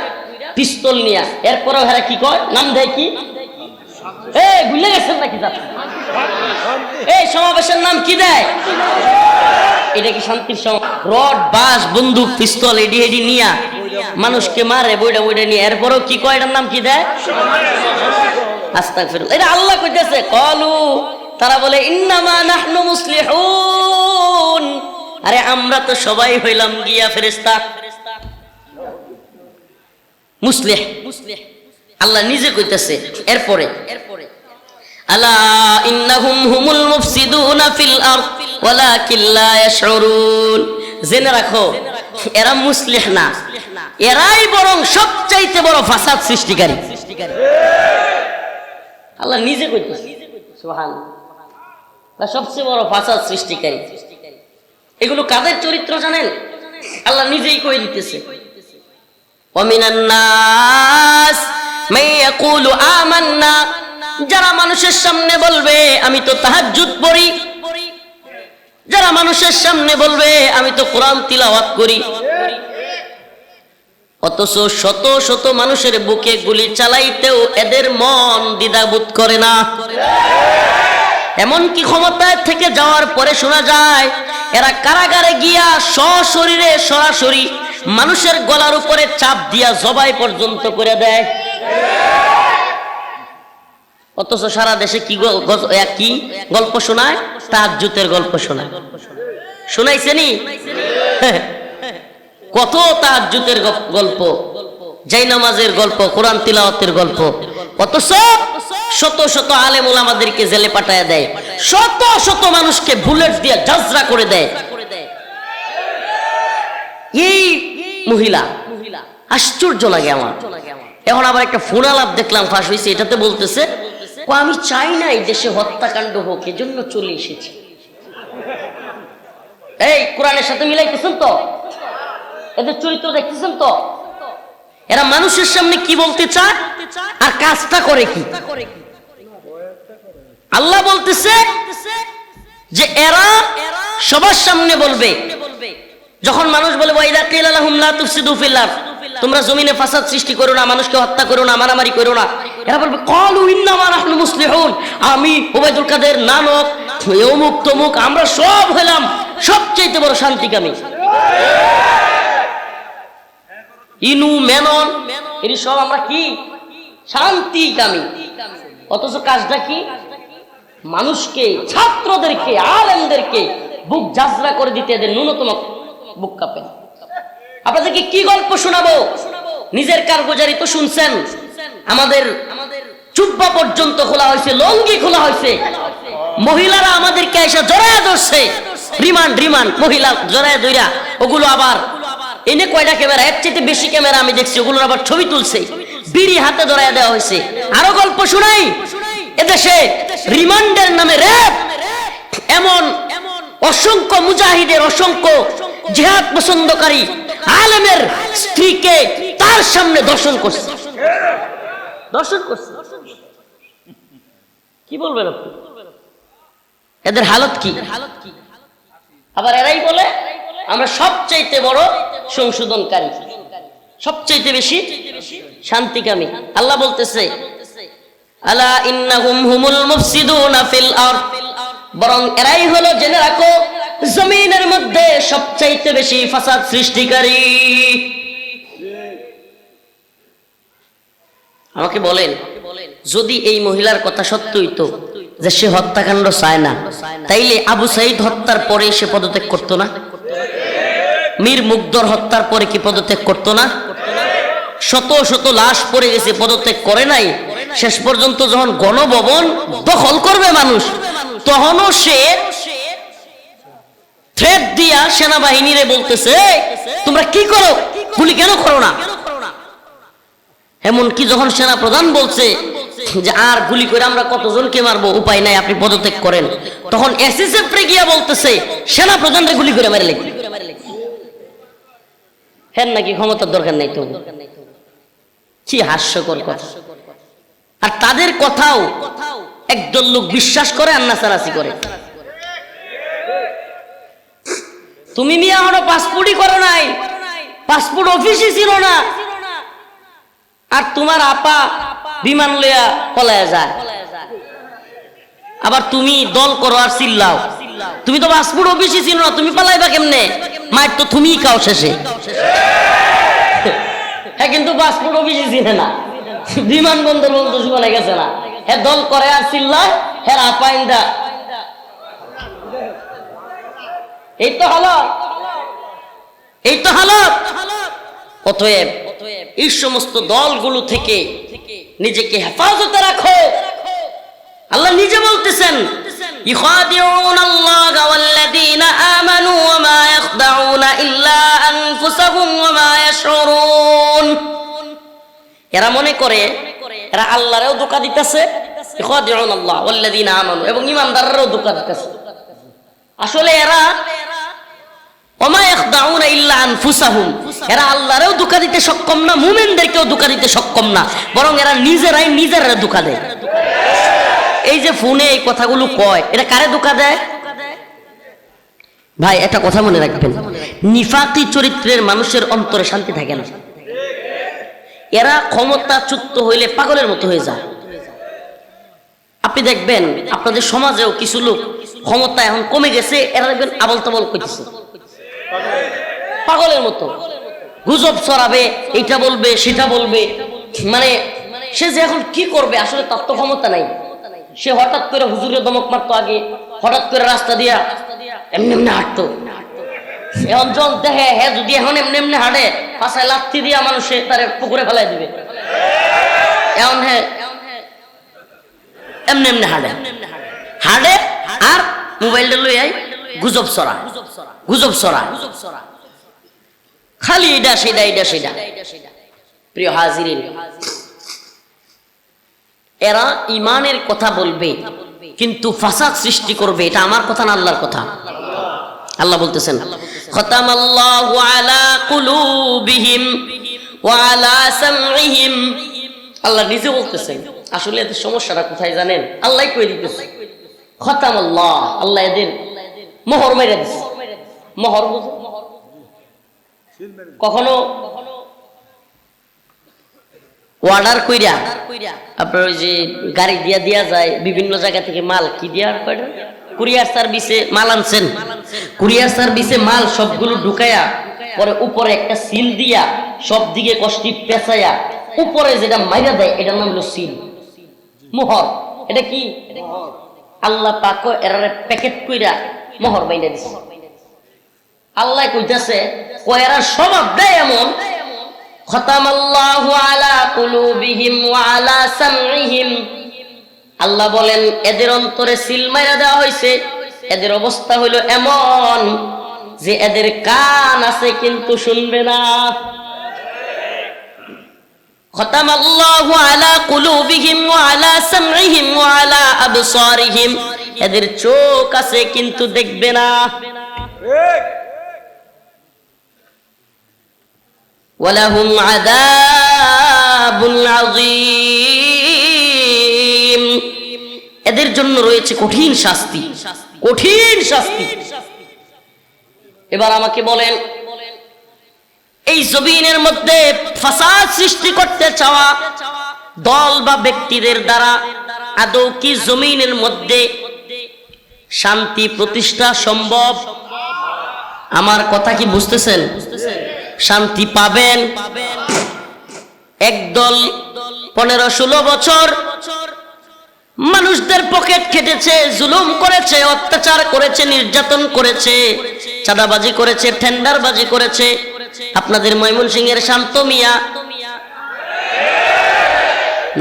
পিস্তল নিয়া, এরপরেও হেরা কি কয়? নাম দেয় কি? এই ভুলে গেছেন নাকি? এই সমাবেশের নাম কি দেয়? এটা কি শান্তির সমাবেশ? রড বাস বন্দুক পিস্তল এডি এডি নিয়া মানুষকে মারে, বইটা বইটা নিয়ে, এরপরেও কি কয়? এটার নাম কি দেয়? আস্তাগফিরুল্লাহ। এটা আল্লাহ কইতেছে ক্বালু, তারা বলে ইন্নামা নাহনু মুসলিহুন, আরে আমরা তো সবাই হইলাম গিয়া ফেরেশতা। মুসলিহ আল্লাহ নিজে কইতেছে। এরপরে আলা ইন্নাহুম হুমুল মুফসিদুনা ফিল আরদ ওয়ালাকিন লা ইয়াশউরুন, জেনে রাখো এরা মুসলিহ না, এরাই বরং সবচাইতে বড় ফাসাদ সৃষ্টিকারী। আল্লাহ নিজে কইতেছে, সুবহানাল্লাহ, সবচেয়ে বড় ফাসাদ সৃষ্টিকারী। এগুলো কাদের চরিত্র জানেন? আল্লাহ নিজেই কই দিতেছে। ওয়ামিনান নাস মান ইয়াকুলু আমান্না, যারা মানুষের সামনে বলবে আমি তো তাহাজ্জুদ পড়ি, যারা মানুষের সামনে বলবে আমি তো কোরআন তিলাওয়াত করি, অথচ শত শত মানুষের বুকে গুলি চালাইতেও এদের মন দ্বিধাবোধ করে না। এমনকি ক্ষমতায় থেকে যাওয়ার পরে শোনা যায় এরা কারাগারে গিয়া সশরীরে সরাসরি মানুষের গলার উপরে চাপ দিয়া জবাই পর্যন্ত করে দেয়। অথচ সারা দেশে কি গল্প শোনায়? তাহাজ্জুদের গল্প শোনায়। শোনাইছেনি? কত তাহাজ্জুদের গল্প, জায়নামাজের গল্প, কোরআন তিলাওয়াতের গল্প। অথচ শত শত আলেম ওলামাদেরকে জেলে পাঠায় দেয়, শত শত মানুষকে বুলেট দিয়ে জাজরা করে দেয়। এই মহিলা, আশ্চর্য লাগে আমার। এখন আবার একটা ফোন আলাপ দেখলাম ফাঁস হয়েছে, এটাতে বলতেছে আমি চাই না এই দেশে হত্যাকাণ্ড হোক, এজন্য চলে এসেছি। এই কোরআনের সাথে মিলাইতেছেন তো? এদের চরিত্র দেখতেছেন তো? এরা মানুষের সামনে কি বলতে চায় আর কাজটা করে কি? আল্লাহ বলতেছে যে এরা সবার সামনে বলবে, যখন মানুষ বলে ওয়াইদা কিলা লাহুম লা তুফসিদু ফিল আরদ, তোমরা জমিনে ফাসাদ সৃষ্টি করো না, মানুষকে হত্যা করো না, মারামারি করো না, এরা বলবে ক্বালু ইন্নামা নাহনু মুসলিহুন, আমি ওবাইদুল কাদের নানক অমুক তমুক, আমরা সব হলাম সবচেয়ে বড় শান্তিকামী। ইনু মেনন এরি সব আমরা কি? শান্তিকামী। অথচ কাজটা কি? মানুষকে, ছাত্রদেরকে, আলেমদেরকে বুক জাজরা করে দিতে এদের ন্যূনতম বুক কাঁপে। আপনাদেরকে কি গল্প শোনাবো? নিজের কারগুজারি তো শুনছেন, আমাদের জুব্বা পর্যন্ত খোলা হয়েছে, লঙ্গি খোলা হয়েছে, মহিলারা আমাদেরকে এসে জড়ায় ধরছে, রিমান্ড মহিলা জড়ায় ধইরা ওগুলো আবার এনে কয়টা ক্যামেরা, এর চেয়ে বেশি ক্যামেরা আমি দেখছি, ওগুলোর আবার ছবি তুলছে, বিড়ি হাতে ধরায় দেওয়া হয়েছে। আরো গল্প শুনাই, এদেশে রিমান্ডের নামে র‍্যাব এমন অসংখ্য মুজাহিদের, অসংখ্য জিহাদ পছন্দকারী আলেমের স্ত্রীকে তার সামনে দর্শন করছে। কি বলবেন আপনি? এদের হালত কি? আবার এরাই বলে আমরা সবচাইতে বড় সংশোধনকারী, সবচাইতে বেশি শান্তিকামী। আল্লাহ বলতেছে আলা ইন্নাহুম হুমুল মুফসিদুনা ফিল আরদ, বরং এরাই হলো, জেনে রাখো, জমিনের মধ্যে সবচাইতে বেশি ফাসাদ সৃষ্টিকারী। আমাকে বলেন, যদি এই মহিলার কথা সত্য হইতো যে সে হত্যাকাণ্ড চায় না, তাইলে আবু সাইদ হত্যার পরে সে পদত্যাগ করতো না? মীর মুগ্ধর হত্যার পরে কি পদত্যাগ করতো না? শত শত লাশ পড়ে গেছে, পদত্যাগ করে নাই। শেষ পর্যন্ত যখন গণভবন দখল করবে মানুষ, তখনও সে থ্রেট দিয়া সেনাবাহিনীরে বলতেছে তোমরা কি করো, গুলি কেন করো না? এমনকি যখন সেনা প্রধান বলছে যে আর গুলি করে আমরা কতজনকে মারবো, উপায় নাই, আপনি পদত্যাগ করেন, তখন এসএসএফ রে গিয়া বলতেছে সেনা প্রধানরে গুলি করে মেরে লেগে। হ্যাঁ নাকি ক্ষমতার দরকার নাই? তো কি হাস্যকর কথা। আর তাদের কথাও একদল লোক বিশ্বাস করে আর নাচানাচি করে। তুমি মিয়া এখনো পাসপোর্টই করো নাই, পাসপোর্ট অফিসই ছিল না, আর তোমার আপা বিমান লইয়া পলায়া যায়। আবার তুমি দল করো আর চিল্লাও, তুমি তো পাসপোর্ট অফিসই ছিল না, তুমি পালাইবা কেমনে? মায়ের তো তুমিই খাও শেষে। হ্যাঁ, কিন্তু পাসপোর্ট অফিসই ছিল না, বিমানবন্দর বন্ধ জীবনে গেছে না, হ্যাঁ দল করে আর চিল্লায়, হ্যাঁ আপা ইন্দা। এই তো হালত। অতএব এই সমস্ত দলগুলো থেকে নিজেকে হেফাজতে রাখো। আল্লাহ নিজে বলতেছেন ইখাদিউনাল্লাহা ওয়াল্লাযীনা আমানু ওয়া মা ইয়াখদাউনা ইল্লা আনফুসাহুম ওয়া মা ইয়াশউরুন। এরা মনে করে এরা আল্লাহরেও ধোঁকা দিতেছে, ইখাদিউনাল্লাহা ওয়াল্লাযীনা আমানু, এবং ঈমানদাররাও ধোঁকা দিতেছে। আসলে এরা ওমা ইয়াখদাউনা ইল্লা আনফুসাহুম, এরা আল্লাহরেও ধোঁকা দিতে সক্ষম না, মুমিনদেরকেও ধোঁকা দিতে সক্ষম না, বরং এরা নিজেরাই নিজেরা ধোঁকা দেয়। এই যে ফোনে এই কথাগুলো কয়, এটা কারে ধোঁকা দেয়? ভাই একটা কথা মনে রাখবেন, নিফাকি চরিত্রের মানুষের অন্তরে শান্তি থাকে না। এরা ক্ষমতাচ্যুত হইলে পাগলের মতো হয়ে যায়। আপনি দেখবেন আপনাদের সমাজেও কিছু লোক ক্ষমতা এখন কমে গেছে, এরা দেখবেন আবল তাবল করতেছে পাগলের মতো, গুজব ছড়াবে, এটা বলবে সেটা বলবে, মানে সে যে এখন কি করবে আসলে তার তো ক্ষমতা নাই। সে হঠাৎ করে হুজুরের দমক মারতো আগে, হঠাৎ করে রাস্তা দিয়া এমনি এমনি হাঁটতো, এখন জন দেখে হ্যাঁ যদি এখন এমনি এমনি হাঁটে পাশায় লাথি দিয়া মানুষে তার পুকুরে ফেলাই দিবে, এখন হ্যাঁ এমনি এমনি হাঁটে হাঁটে আর মোবাইলটা লই আই গুজব ছড়া, গুজব ছড়া, খালি এটা সেটা এটা সেটা। প্রিয় হাজিরিন, এরা ইমানের কথা বলবে কিন্তু ফাসাদ সৃষ্টি করবে, এটা আমার কথা না আল্লাহর কথা। আল্লাহ বলতেছেন খতামাল্লাহু আলা কুলুবিহিম ওয়া আলা সামঈহিম, আল্লাহ নিজে বলতেছেন। আসলে এদের সমস্যাটা কোথায় জানেন? আল্লাহই কই দিতেছে খতামাল্লাহ, আল্লাহ এদের মোহর মেরে দিছে। মোহর বুঝো? কখনো অর্ডার কইরা আপনার ওই যে গাড়ি দিয়া দিয়া যায় বিভিন্ন জায়গা থেকে মাল, কি দিয়া কুরিয়ার সার্ভিসে মাল আনছেন, কুরিয়ার সার্ভিসে মাল সবগুলো ঢুকায়া পরে উপরে একটা সিল দিয়া সব দিকে কষ্টি পেঁচাইয়া উপরে যেটা মাইরা দেয় এটার নাম হলো সিল, মোহর। এটা কি আল্লাহ পাক এর প্যাকেট কইরা মোহর বাইনা দিছে। আল্লাহ কইতাছে এরা স্বভাব দেয় এমন, খতামাল্লাহু আলা কুলুবিহিম ওয়া আলা সামঈহিম, আল্লাহ বলেন এদের অন্তরে সিল মাইরা দেওয়া হয়েছে। এদের অবস্থা হইল এমন যে এদের কান আছে কিন্তু শুনবে না। খতামাল্লাহু আলা কুলুবিহিম ওয়া আলা সামঈহিম ওয়া আলা আবসারিহিম, এদের চোখ আছে কিন্তু দেখবে না। ওয়ালাহুম আযাবুন আযীম, এদের জন্য রয়েছে কঠিন শাস্তি, কঠিন শাস্তি। এবার আমাকে বলেন, এই জমিনের মধ্যে ফাসাদ সৃষ্টি করতে চাওয়া দল বা ব্যক্তিদের দ্বারা আদৌ কি জমিনের মধ্যে শান্তি প্রতিষ্ঠা সম্ভব? আমার কথা কি বুঝতেছেন? শান্তি পাবেন একদল 15-16 বছর মানুষদের পকেট কেটেছে, জুলুম করেছে, অত্যাচার করেছে, নির্যাতন করেছে, চাঁদাবাজি করেছে, টেন্ডারবাজি করেছে। আপনাদের ময়মনসিংহের শান্ত মিয়া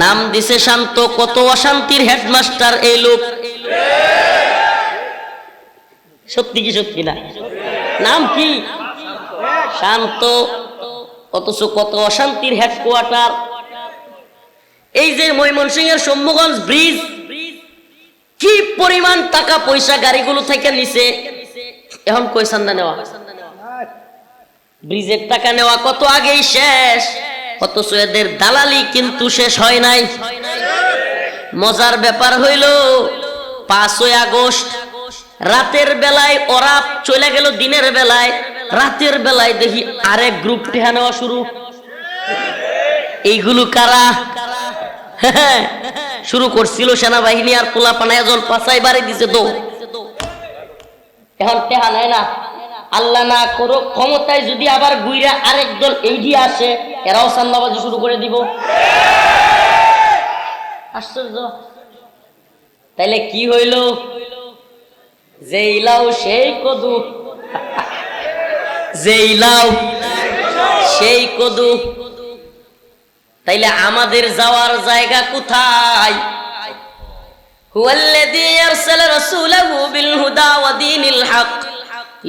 নাম দিছে শান্ত, কত অশান্তির হেডমাস্টার এই লোক। সত্যি কি সত্যি না? নাম কি? শান্ত, অথচ কত অশান্তির হেডকোয়ার্টার। এই যে ময়মনসিংহের শম্ভুগঞ্জ ব্রিজ, কি পরিমাণ টাকা পয়সা গাড়িগুলো থেকে নিছে, এখন কই চান্দা নেওয়া? ব্রিজের টাকা নেওয়া কত আগেই শেষ, অথচ এদের দালালি কিন্তু শেষ হয় নাই। মজার ব্যাপার হইল 5ই আগস্ট রাতের বেলায় ওরা চলে গেল, দিনের বেলায় রাতের বেলায় দেখি আরেক গ্রুপ টেহা নেওয়া শুরু। এইগুলো কারা? শুরু করছিল সেনাবাহিনী আর পোলা পানায় জল পাচাই বাড়ি দিছে তো এখন টেহা নেয় না। আল্লাহ না করো ক্ষমতায় যদি আবার গুইরা আরেক দল এইডি আসে, এরাও চান্দাবাজি শুরু করে দিব। আশ্চর্য। তাইলে কি হইল? যেই লাউ সেই কদু, যেই লাউ সেই কদু। তাইলে আমাদের যাওয়ার জায়গা কোথায়? হুয়াল্লাযী আরসালা রাসূলাহু বিল হুদা ওয়া দীনিল হক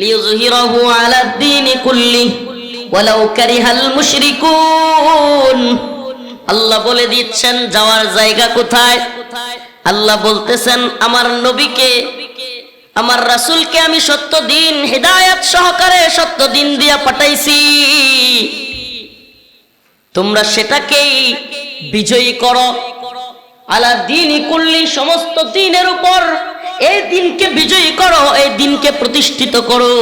লিইয়ুযহিরাহু আলাদ দীনি কুল্লিহি ওয়ালাউ কারিহাল মুশরিকুন। আল্লাহ বলে দিচ্ছেন যাওয়ার জায়গা কোথায়। আল্লাহ বলতেছেন আমার নবীকে আমার রাসূলকে আমি সত্য দিন হিদায়াত সহকারে সত্য দিন দিয়া পাঠাইছি, তোমরা সেটাকেই বিজয়ী করো। আলা দীনি কুল্লি, সমস্ত দিনের উপর এই দিনকে বিজয়ী করো, এই দিনকে প্রতিষ্ঠিত করো।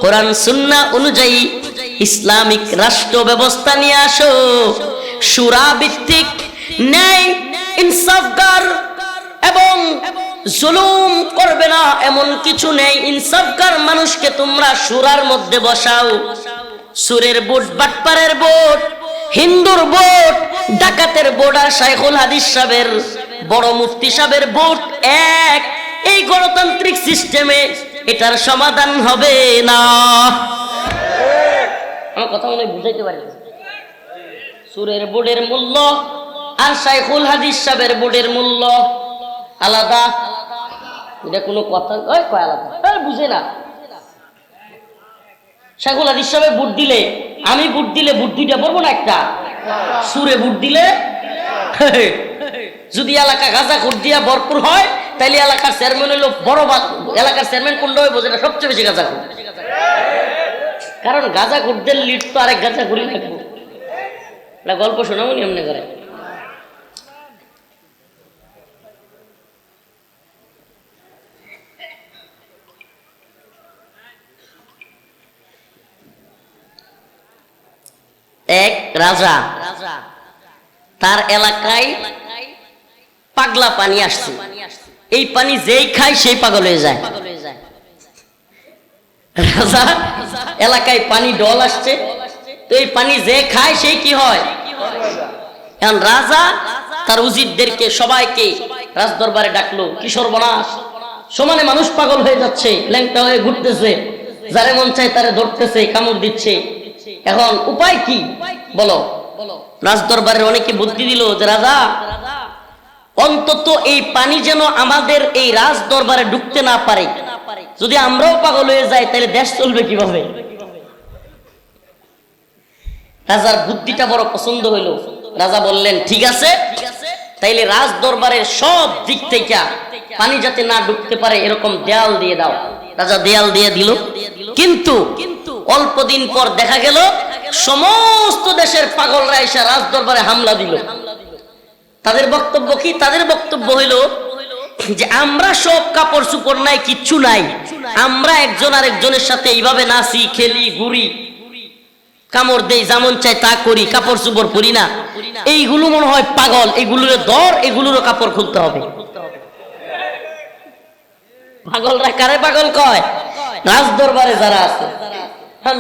কোরআন সুন্নাহ অনুযায়ী ইসলামিক রাষ্ট্র ব্যবস্থা নিয়ে আসো, শুরা ভিত্তিক, ন্যায় ইনসাফগার এবং জুলুম করবে না এমন কিছু নেই। ইনসাফগার মানুষকে তোমরা শুরার মধ্যে বসাও। সুরের ভোট, বাটপারের ভোট, হিন্দুর ভোট, ডাকাতের ভোট আর শাইখুল হাদিস সাহেবের, বড় মুফতি সাহেবের ভোট এক। এই গণতান্ত্রিক সিস্টেমে এটার সমাধান হবে না। আমার কথা মনে বুঝাইতে পারি। সুরের বোর্ডের মূল্য আর শাইখুল হাদিস সাহেবের বোর্ডের মূল্য আলাদা। এটা কোনো কথা কয় আলাদা, বুঝে না। শাইখুল হাদিস সাহেবের ভোট দিলে, আমি ভোট দিলে ভোট দুইটা পড়বো না একটা। সুরে ভোট দিলে যদি এলাকা গাঁজা খুঁট দিয়া ভরপুর হয়, তাইলে এলাকার চেয়ারম্যান হইলো বড়, এলাকার চেয়ারম্যান কোনটা হয় বোঝে না, সবচেয়ে বেশি গাঁজা খুঁট। কারণ গাঁজা খুঁটদের লিড তো আরেক গাঁজা ঘুরি থাকবো। এটা গল্প শোনাবো নি এমনি করে। এক রাজা, তার এলাকায় পাগলা পানি আসছে। এই পানি যেই খায় সেই পাগল হয়ে যায়। রাজা এলাকায় পানি ডল আসছে, তো এই পানি যে খায় সেই কি হয়। এখন রাজা তার উজিরদেরকে সবাইকে রাজ দরবারে ডাকলো। কি সর্বনাশ, সমানে মানুষ পাগল হয়ে যাচ্ছে, ল্যাংটা হয়ে ঘুরতেছে, যারে মন চায় তারে ধরতেছে, কামড় দিচ্ছে। এখন উপায় কি বলো। রাজ দরবারের অনেকে বুদ্ধি দিল যে রাজা, অন্তত এই পানি যেন আমাদের এই রাজ দরবারে ঢুকতে না পারে। যদি আমরাও পাগল হয়ে যাই তাহলে দেশ চলবে কিভাবে। রাজার বুদ্ধিটা বড় পছন্দ হইল। রাজা বললেন ঠিক আছে, তাইলে রাজ দরবারের সব দিক থেকে পানি যাতে না ঢুকতে পারে এরকম দেয়াল দিয়ে দাও। রাজা দেয়াল দিয়ে দিল। কিন্তু অল্প দিন পর দেখা গেল সমস্ত দেশের পাগলরা এসে রাজ দরবারে হামলা দিল। তাদের বক্তব্য কি? তাদের বক্তব্য হইল যে আমরা সব কাপড় চুপড় নাই, কিচ্ছু নাই, আমরা একজন আরেকজনের সাথে এইভাবে নাচি, খেলি, ঘুরি, কামড় দেই, যেমন চাই তা করি, কাপড় চুপড় পরি না। এইগুলো মনে হয় পাগল, এগুলোর দর, এগুলোরও কাপড় খুলতে হবে। পাগলরা কারে পাগল কয়? রাজ দরবারে যারা আছে।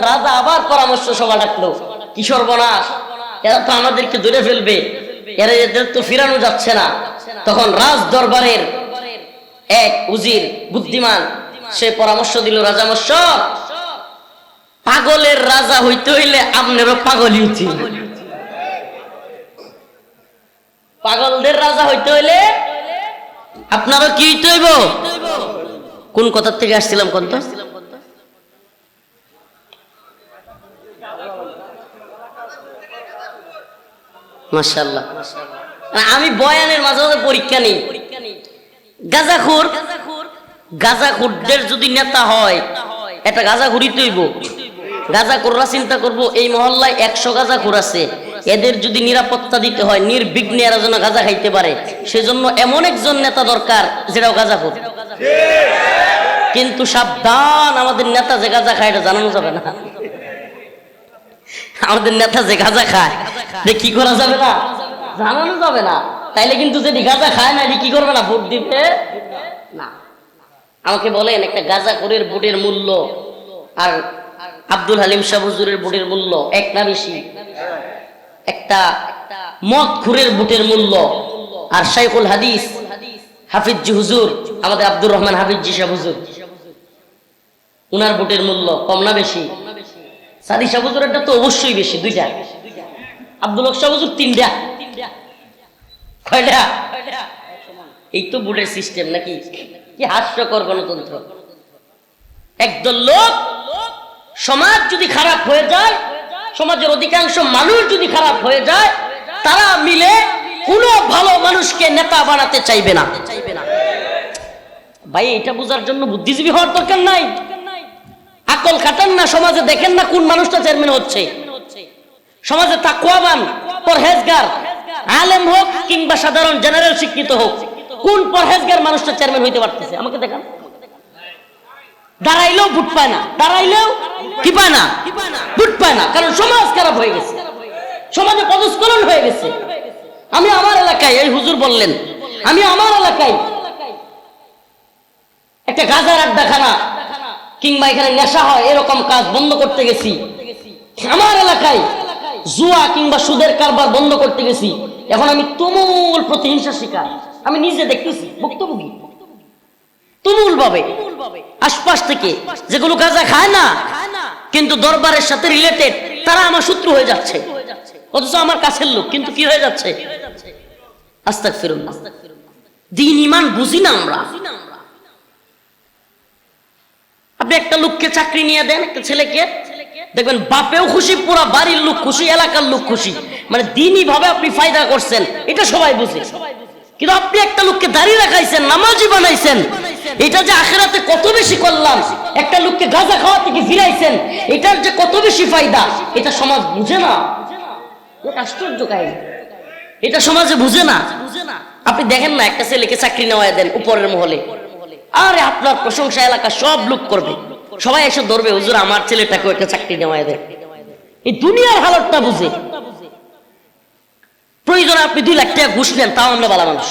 রাজা আবার পরামর্শ সভা ডাকলো। কি সর্বনাশ, এরা তো আমাদেরকে ধরে ফেলবে, এরা এদের তো ফিরানো যাচ্ছে না। তখন রাজ দরবারের এক উজির বুদ্ধিমান, সে পরামর্শ দিল, রাজামশাই, পাগলের রাজা হইতে হইলে আপনারও পাগলই উচিত। পাগলদের রাজা হইতে হইলে আপনারও কি হইতে হইব? কোন কথা থেকে আসছিলাম কোন তো? মাশাআল্লাহ, আমি বয়ানের মাঝে মাঝে পরীক্ষা নেই। গাঁজাখুরদের যদি নেতা হয়, একটা গাঁজাখুরি তৈব। গাঁজাখুররা চিন্তা করবো এই মহল্লায় 100 গাঁজাখুর আছে, এদের যদি নিরাপত্তা দিতে হয়, নির্বিঘ্নে এরা যেন গাঁজা খাইতে পারে, সেজন্য এমন একজন নেতা দরকার যেটাও গাঁজাখুর। কিন্তু সাবধান, আমাদের নেতা যে গাঁজা খায় এটা জানানো যাবে না। আমাদের নেতা যে গাঁজা খায় কি করা যাবে না, জানানো যাবে না। তাইলে কিন্তু যদি গাঁজা খায় না, কি করবে না, ভোট দিবে না। আমাকে বলেন, একটা গাঁজাখোরের ভোটের মূল্য আর আব্দুল হালিম শাহ হুজুরের ভোটের মূল্য এক না বেশি? একটা মদখোরের ভোটের মূল্য আর শাইখুল হাদিস হাফিজ হুজুর, আমাদের আব্দুর রহমান হাফিজ শাহ হুজুর, উনার ভোটের মূল্য কম না বেশি? সাদি শাহ হুজুরেরটা তো অবশ্যই বেশি, 2টা। আব্দুল হক শাহ হুজুর 3টা। কয়টা? এই তো ভোটের সিস্টেম নাকি? কি হাস্যকর গণতন্ত্র। একদল লোক, সমাজ যদি খারাপ হয়ে যায়, সমাজের অধিকাংশ মানুষ যদি খারাপ হয়ে যায়, তারা মিলে কোনো ভালো মানুষকে নেতা বানাতে চাইবে না। ভাই এটা বোঝার জন্য বুদ্ধিজীবী হওয়ার দরকার নাই, আকল খাটান না, সমাজে দেখেন না কোন মানুষটা চেয়ারম্যান হচ্ছে। সমাজে তাকওয়াবান, পরহেজগার, আলেম হোক কিংবা সাধারণ জেনারেল শিক্ষিত হোক, কোন পরহেজগার মানুষটা চেয়ারম্যান হইতে পারতেছে আমাকে দেখান। দাঁড়াইলেও ভোট পায় না, দাঁড়াইলেও কি পায় না, ভোট পায় না, কারণ সমাজ খারাপ হয়ে গেছে, সমাজে পদস্খলন হয়ে গেছে। আমি আমার এলাকায়, এই হুজুর বললেন, আমি আমার এলাকায় একটা গাজার আড্ডাখানা কিংবা এখানে নেশা হয় এরকম কাজ বন্ধ করতে গেছি। আমার এলাকায় জুয়া কিংবা সুদের কারবার বন্ধ করতে গেছি। এখন আমি তুমুল প্রতিহিংসা শিকার, আমি নিজে দেখতেছি, ভুক্তভোগী তুমুল ভাবে। আশপাশ থেকে যেগুলো গাঁজা খায় না কিন্তু দরবারের সাথে রিলেটেড, তারা আমার শত্রু হয়ে যাচ্ছে, অথচ আমার কাছের লোক, কিন্তু কি হয়ে যাচ্ছে, আস্তাগফিরুল্লাহ। দ্বীন ঈমান বুঝি না আমরা। আপনি একটা লোককে চাকরি নিয়ে দেন, একটা ছেলেকে, দেখবেন বাপেও খুশি, পুরা বাড়ির লোক খুশি, এলাকার লোক খুশি, মানে দ্বীনি ভাবে আপনি ফায়দা করছেন, এটা সবাই বুঝে। কিন্তু আপনি একটা লোককে দাঁড়িয়ে রাখাইছেন, নামাজি বানাইছেন, এটা যে আখিরাতে কত বেশি করলাম, একটা লোককে গাঁজা খাওয়া থেকে ফিরাইছেন, এটার যে কত বেশি ফায়দা, এটা সমাজ বুঝে না। আশ্চর্য কাহিনী, এটা সমাজে বুঝে না। আপনি দেখেন না, একটা ছেলেকে চাকরি নেওয়া দেন উপরের মহলে, আরে আপনার প্রশংসা এলাকা সব লোক করবে, সবাই এসে ধরবে, হুজুর আমার ছেলেটাকে একটা চাকরি নেওয়া দেন। এই দুনিয়ার হালতটা বুঝে। প্রয়োজনে আপনি 2 লাখ টাকা ঘুষ নেন, তাও আমরা ভালো মানুষ,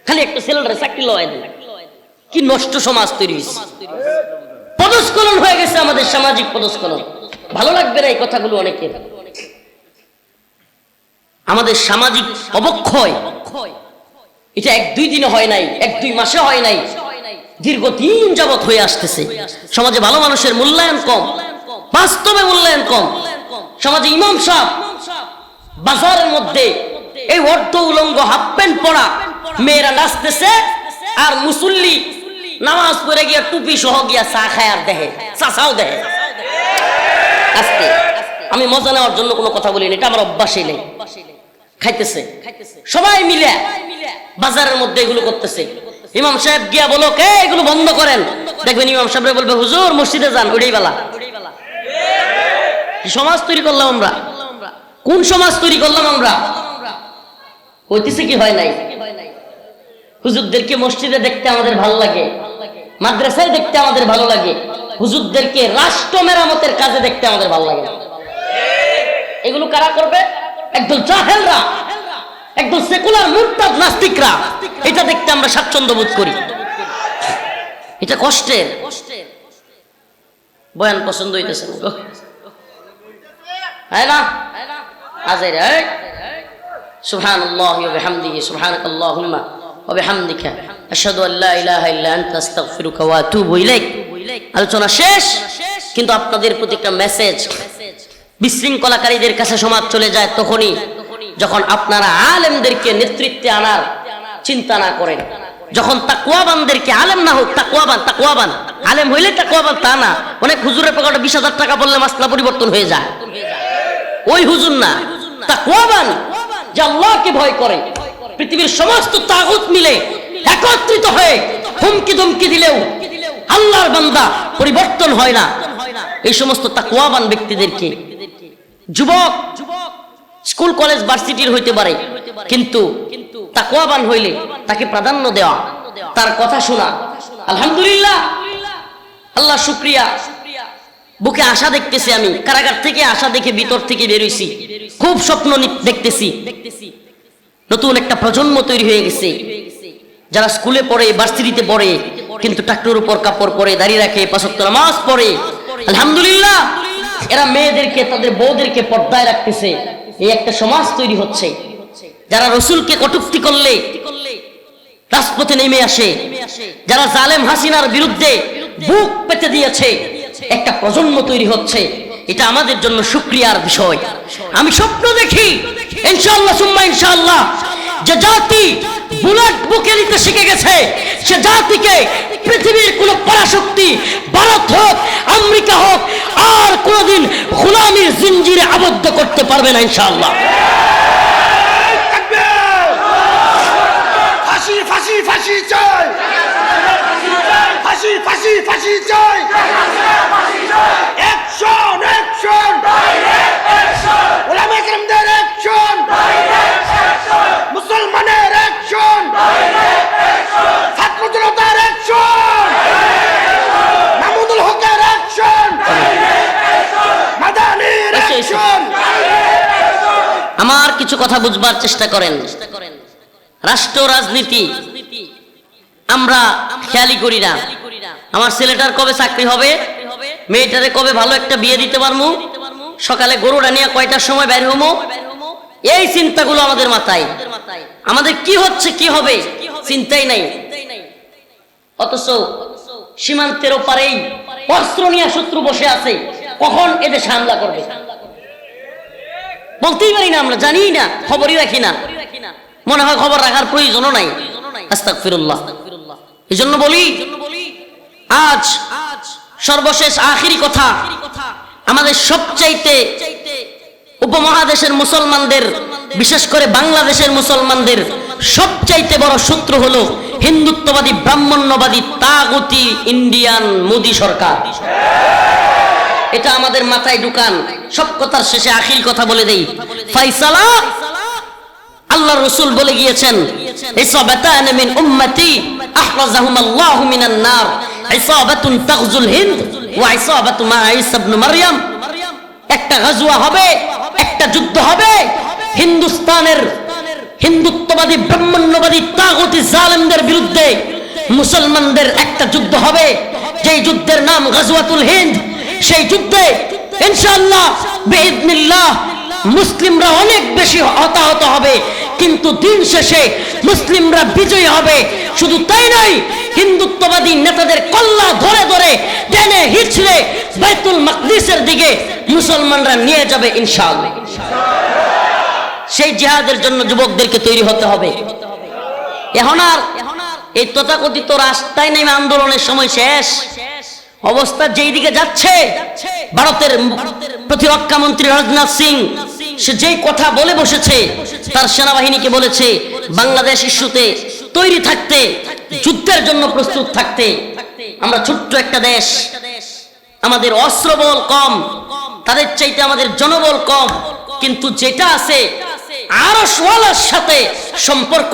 খালি একটা ছেলেটারে চাকরি লওয়াই দেন। কি নষ্ট সমাজ তৈরি হয়েছে, পদস্খলন হয়ে গেছে আমাদের, সামাজিক পদস্খলন। ভালো লাগবে না এই কথাগুলো অনেকের। আমাদের সামাজিক অবক্ষয় এটা 1-2 দিনে হয় নাই, 1-2 মাসে হয় নাই, দীর্ঘদিন যাবৎ হয়ে আসতেছে। সমাজে ভালো মানুষের মূল্যায়ন কম, বাস্তবে মূল্যায়ন কম। সমাজে ইমাম সাহেব বাজারের মধ্যে এই অর্ধ উলঙ্গ হাফ প্যান্ট পরা মেয়েরা নাচতেছে, আর মুসল্লি নামাজ পড়ে গিয়ে টুপি সহ গিয়া চা খায় আর দেহে, চাচাও দেহে। আজকে আমি মজা নেওয়ার জন্য কোনো কথা বলিনি, এটা আমার অভ্যাসই নেই। খাইতেছে সবাই মিলে বাজারের মধ্যে এগুলো করতেছে। ইমাম সাহেব গিয়া বলো, কে এগুলো বন্ধ করেন, দেখবেন ইমাম সাহেব বলবে, হুজুর মসজিদে যান, ওইটাই বালা। সমাজ তৈরি করলাম আমরা, কোন সমাজ তৈরি করলাম আমরা? হইতেছে কি হয় নাই? হুজুরদেরকে মসজিদে দেখতে আমাদের ভালো লাগে, মাদ্রাসায় দেখতে আমাদের ভালো লাগে, হুজুরদেরকে রাষ্ট্র মেরামতের কাজে দেখতে আমাদের ভালো লাগে। এগুলো কারা করবে? একদল জাহেলরা, একদল সেকুলার মুরতাদ নাস্তিকরা। এটা দেখতে আমরা স্বাচ্ছন্দ্য বোধ করি। এটা কষ্টের। বয়ান পছন্দ হইতেছে না? আজের সুবহানাল্লাহি ওয়া বিহামদিহি সুবহানাকাল্লাহুম্মা ওয়া বিহামদিকা আশহাদু আল্লা ইলাহা ইল্লা আনতা আস্তাগফিরুকা ওয়া আতুবু ইলাইক। আলোচনা শেষ, কিন্তু আপনাদের প্রতি একটা মেসেজ। বিশৃঙ্খলাকারীদের কাছে সমাজ চলে যায় তখনই যখন আপনারা আলেমদেরকে নেতৃত্বে আনার চিন্তা না করেন, যখন তাকওয়াবানদেরকে, আলেম না হোক তাকওয়াবান, আলেম হইলে তাকওয়াবান তা না। অনেক হুজুরের পকেটে 20,000 টাকা বললে মাসলা পরিবর্তন হয়ে যায়, ওই হুজুর না। তাকওয়াবান যে আল্লাহকে ভয় করে, পৃথিবীর সমস্ত তাগুত মিলে একত্রিত হয়ে হুমকি ধমকি দিলেও আল্লাহর বান্দা পরিবর্তন হয় না। এই সমস্ত তাকওয়াবান ব্যক্তিদেরকে, যুবক স্কুল কলেজ ভার্সিটির হইতে পারে, কিন্তু তাকওয়াবান হইলে তাকে প্রাধান্য দেওয়া, তার কথা শোনা। আলহামদুলিল্লাহ, আল্লাহ শুকরিয়া। বুকে আশা দেখতেছি, আমি কারাগার থেকে আশা দেখে ভিতর থেকে বেরোইছি, খুব স্বপ্ন দেখতেছি। নতুন একটা প্রজন্ম তৈরি হয়ে গেছে, যারা স্কুলে পড়ে, ভার্সিটিতে পড়ে, কিন্তু টাকনুর উপর কাপড় পরে, দাঁড়িয়ে রাখে, 5 ওয়াক্ত নামাজ পড়ে। আলহামদুলিল্লাহ, এরা মেয়েদেরকে, তাদের বউদেরকে পর্দায় রাখতেছে। এই একটা সমাজ তৈরি হচ্ছে। যারা রসুলকে কটূক্তি করলে রাজপথে নেমে আসে, যারা জালেম হাসিনার বিরুদ্ধে বুক পেতে দিয়েছে, একটা প্রজন্ম তৈরি হচ্ছে। এটা আমাদের জন্য শুকরিয়ার বিষয়। আমি স্বপ্ন দেখি ইনশাআল্লাহ সুম্মা ইনশাআল্লাহ, যে জাতি বুলেট বুকে নিতে শিখে গেছে, সে জাতিকে পৃথিবীর কোন পরাশক্তি, ভারত হোক, আমেরিকা হোক, আর কোনদিন গোলামীর জিঞ্জিরে আবদ্ধ করতে পারবে না ইনশাআল্লাহ। ফাঁসি ফাঁসি ফাঁসি চাই। আমার কিছু কথা বুঝবার চেষ্টা করেন। রাষ্ট্র রাজনীতি আমরা খেয়ালই করি না। আমার ছেলেটার কবে চাকরি হবে, মেয়েটারে কবে ভালো একটা বিয়ে দিতে পারবো, সকালে গরুটা নিয়ে কয়টার সময় বের হবো, এই চিন্তাগুলো আমাদের মাথায়। আমাদের কি হচ্ছে কি হবে চিন্তাই নাই। অথচ সীমান্তের ওপারেই অস্ত্র নিয়ে শত্রু বসে আছে, কখন এদেশে হামলা করবে বলতেই পারি না, আমরা জানি না, খবরই রাখি না, মনে হয় খবর রাখার প্রয়োজনও নাই। আস্তাগফিরুল্লাহ। এই জন্য বলি, আজ সর্বশেষ আখিরি কথা, আমাদের সবচাইতে উপমহাদেশের মুসলমানদের, বিশেষ করে বাংলাদেশের মুসলমানদের সবচাইতে বড় শত্রু হলো হিন্দুত্ববাদী ব্রাহ্মণ্যবাদী তাগুতি ইন্ডিয়ান মোদী সরকার। এটা আমাদের মাথায় ঢুকান। সব কথার শেষে আখিরি কথা বলে দেই, ফাইসালা আল্লাহ রাসূল বলে গিয়েছেন, ইসাবাতান মিন উম্মতি আহরাজাহুম আল্লাহু মিনান নার, ইসাবাতুন তাগজুল হিন্দ ওয়া ইসাবাতু মা ঈসা ইবনে মারইয়াম। একটা গাজওয়া হবে, একটা যুদ্ধ হবে হিন্দুস্তানের হিন্দুত্ববাদী ব্রাহ্মণ্যবাদী তাগুতি জালেমদের বিরুদ্ধে। মুসলমানদের একটা যুদ্ধ হবে, যেই যুদ্ধের নাম গাজওয়াতুল হিন্দ। সেই যুদ্ধে ইনশাআল্লাহ বিইذنিল্লাহ মুসলিমরা অনেক বেশি হতাহত হবে, কিন্তু দিন শেষে মুসলিমরা বিজয়ী হবে। শুধু তাই নয়, হিন্দুত্ববাদী নেতাদের কল্লা ধরে ধরে টেনে হিচড়ে বাইতুল মাকদিসের দিকে মুসলমানরা নিয়ে যাবে ইনশাআল্লাহ। সেই জিহাদের জন্য যুবকদেরকে তৈরি হতে হবে। এখন আর এই তথাকথিত রাস্তায় নেমে আন্দোলনের সময় শেষ। অবস্থা যেই দিকে যাচ্ছে, ভারতের প্রতিরক্ষা মন্ত্রী রাজনাথ সিং সে যেই কথা বলে বসেছে, তার সেনাবাহিনীকে বলেছে বাংলাদেশ ইস্যুতে তৈরি থাকতে, যুদ্ধের জন্য প্রস্তুত থাকতে। আমরা ছোট্ট একটা দেশ, আমাদের অস্ত্রবল কম, তাদের চাইতে আমাদের জনবল কম, কিন্তু যেটা আছে আরশওয়ালার সাথে সম্পর্ক,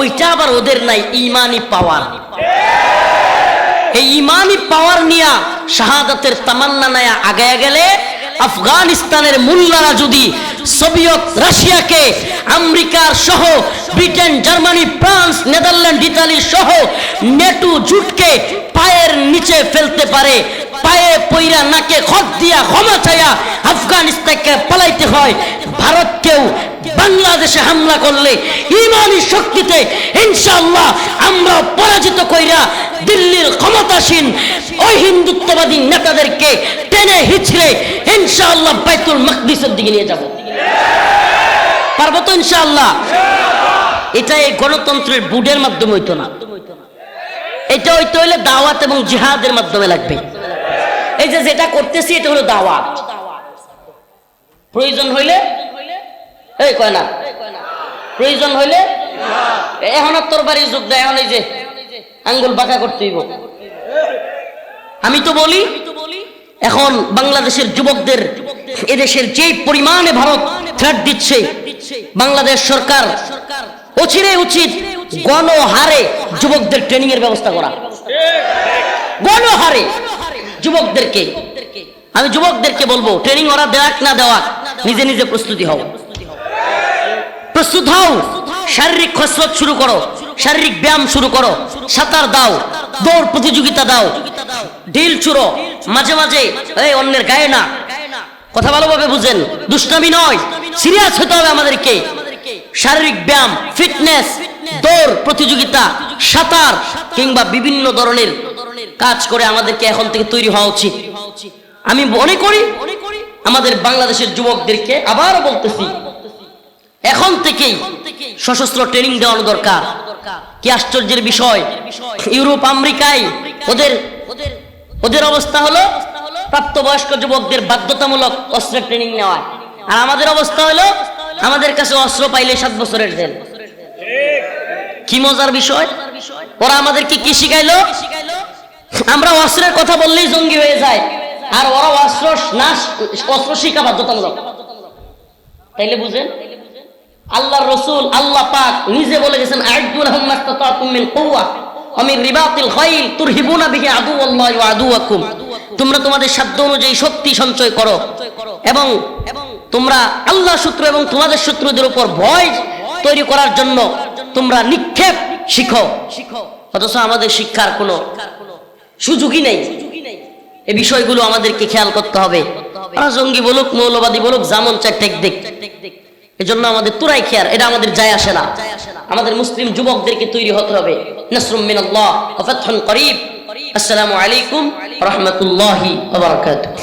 ওইটা আবার ওদের নাই, ঈমানি পাওয়ার। এই ঈমানি পাওয়ার নিয়ে শাহাদাতের তামান্না নিয়ে আগায়া গেলে আফগানিস্তানের মোল্লারা যদি সোভিয়েত রাশিয়াকে, আমেরিকার সহ Britain, Germany, France, Netherland, Italy সহ নেটো জোটকে পায়ের নিচে ফেলতে পারে, পায়ে পইরা নাকে খত দিয়া ক্ষমা চাইয়া আফগানিস্তানকে পালাইতে হয়, ভারতকেও বাংলাদেশে হামলা করলে ঈমানি শক্তিতে ইনশাআল্লাহ আমরা পরাজিত কইরা দিল্লির ক্ষমতাসীন ওই হিন্দুত্ববাদী নেতাদেরকে টেনে হিচড়ে ইনশাআল্লাহ বাইতুল মাকদিসের দিকে নিয়ে যাব। পারবো তো ইনশাআল্লাহ? এটা এই গণতন্ত্রের বুডের মাধ্যমে হইতো না, এটা হইতে হইলে দাওয়াত এবং জিহাদের মাধ্যমে লাগবে। এই যে যেটা করতেছি এটা হলো দাওয়াত। প্রয়োজন হইলে এই কয় না, প্রয়োজন হইলে এখন তোর বাড়ি যোগ দেয়, এখন এই যে আঙ্গুল বাঁকা করতে হইব। আমি তো বলি, এখন বাংলাদেশের যুবকদের এদেশের যে পরিমাণে ভারত থ্রেট দিচ্ছে, বাংলাদেশ সরকার অচিরে উচিত গণহারে যুবকদের ট্রেনিং এর ব্যবস্থা করা। গণহারে যুবকদেরকে, আমি যুবকদেরকে বলবো, ট্রেনিং ওরা দেওয়াক না দেওয়াক, নিজে নিজে প্রস্তুতি হও, প্রস্তুত হও। শারীরিক কসরত শুরু করো, শারীরিক ব্যায়াম শুরু করো, সাঁতার দাও, দৌড় প্রতিযোগিতা দাও, ঢিল ছুড়ো, মাঝে মাঝে এই অন্যের গায়ে না, কথা ভালোভাবে বুঝেন, দুষ্টামি নয়, সিরিয়াস হতে হবে আমাদেরকে। শারীরিক ব্যায়াম, ফিটনেস, দৌড় প্রতিযোগিতা, সাঁতার কিংবা বিভিন্ন ধরনের কাজ করে আমাদেরকে এখন থেকে তৈরি হওয়া উচিত। আমি মনে করি আমাদের বাংলাদেশের যুবকদেরকে আবারও বলতেছি, এখন থেকেই সশস্ত্র ট্রেনিং দেওয়ানো দরকার। কি আশ্চর্যের বিষয়, ইউরোপ আমেরিকায় ওদের অবস্থা হলো প্রাপ্তবয়স্ক যুবকদের বাধ্যতামূলক অস্ত্রের ট্রেনিং নেওয়া, আর আমাদের অবস্থা হলো আমাদের কাছে অস্ত্র পাইলে 7 বছরের জেল। কি মজার বিষয়, ওরা আমাদেরকে কি শিখাইলো? আমরা অস্ত্রের কথা বললেই জঙ্গি হয়ে যায়, আর ওরা অস্ত্র শিখা বাধ্যতামূলক। তাইলে বুঝেন, আল্লাহর রাসূল আল্লাহ পাক নিজে বলে গেছেন, আ'ইদ্দু লাহুম মাসতাতাতুম মিন কুওয়া ওয়া মিন রিবাতিল খাইল তুরহিবুনা বিহি আদুওয়াল্লাহি ওয়া আদুওয়াকুম। তোমরা তোমাদের সাধ্য অনুযায়ী শক্তি সঞ্চয় করো এবং তোমরা আল্লাহ শত্রু এবং তোমাদের শত্রুদের উপর ভয় তৈরি করার জন্য তোমরা নিক্ষেপ শিখো, অথচ আমাদের শিক্ষার কোনো সুযোগই নেই। এই বিষয়গুলো আমাদেরকে খেয়াল করতে হবে। ওরা জঙ্গি বলুক, মৌলবাদী বলুক, যেমন চায় টেক দেখ, এজন্য আমাদের তুরাই খেয়ার, এটা আমাদের যায় আসে না। আমাদের মুসলিম যুবকদেরকে তৈরি হতে হবে। নাসরুম মিনাল্লাহ ওয়া ফাতহুন করিব। আসসালামু আলাইকুম ওয়া রাহমাতুল্লাহি ওয়া বারাকাতুহু।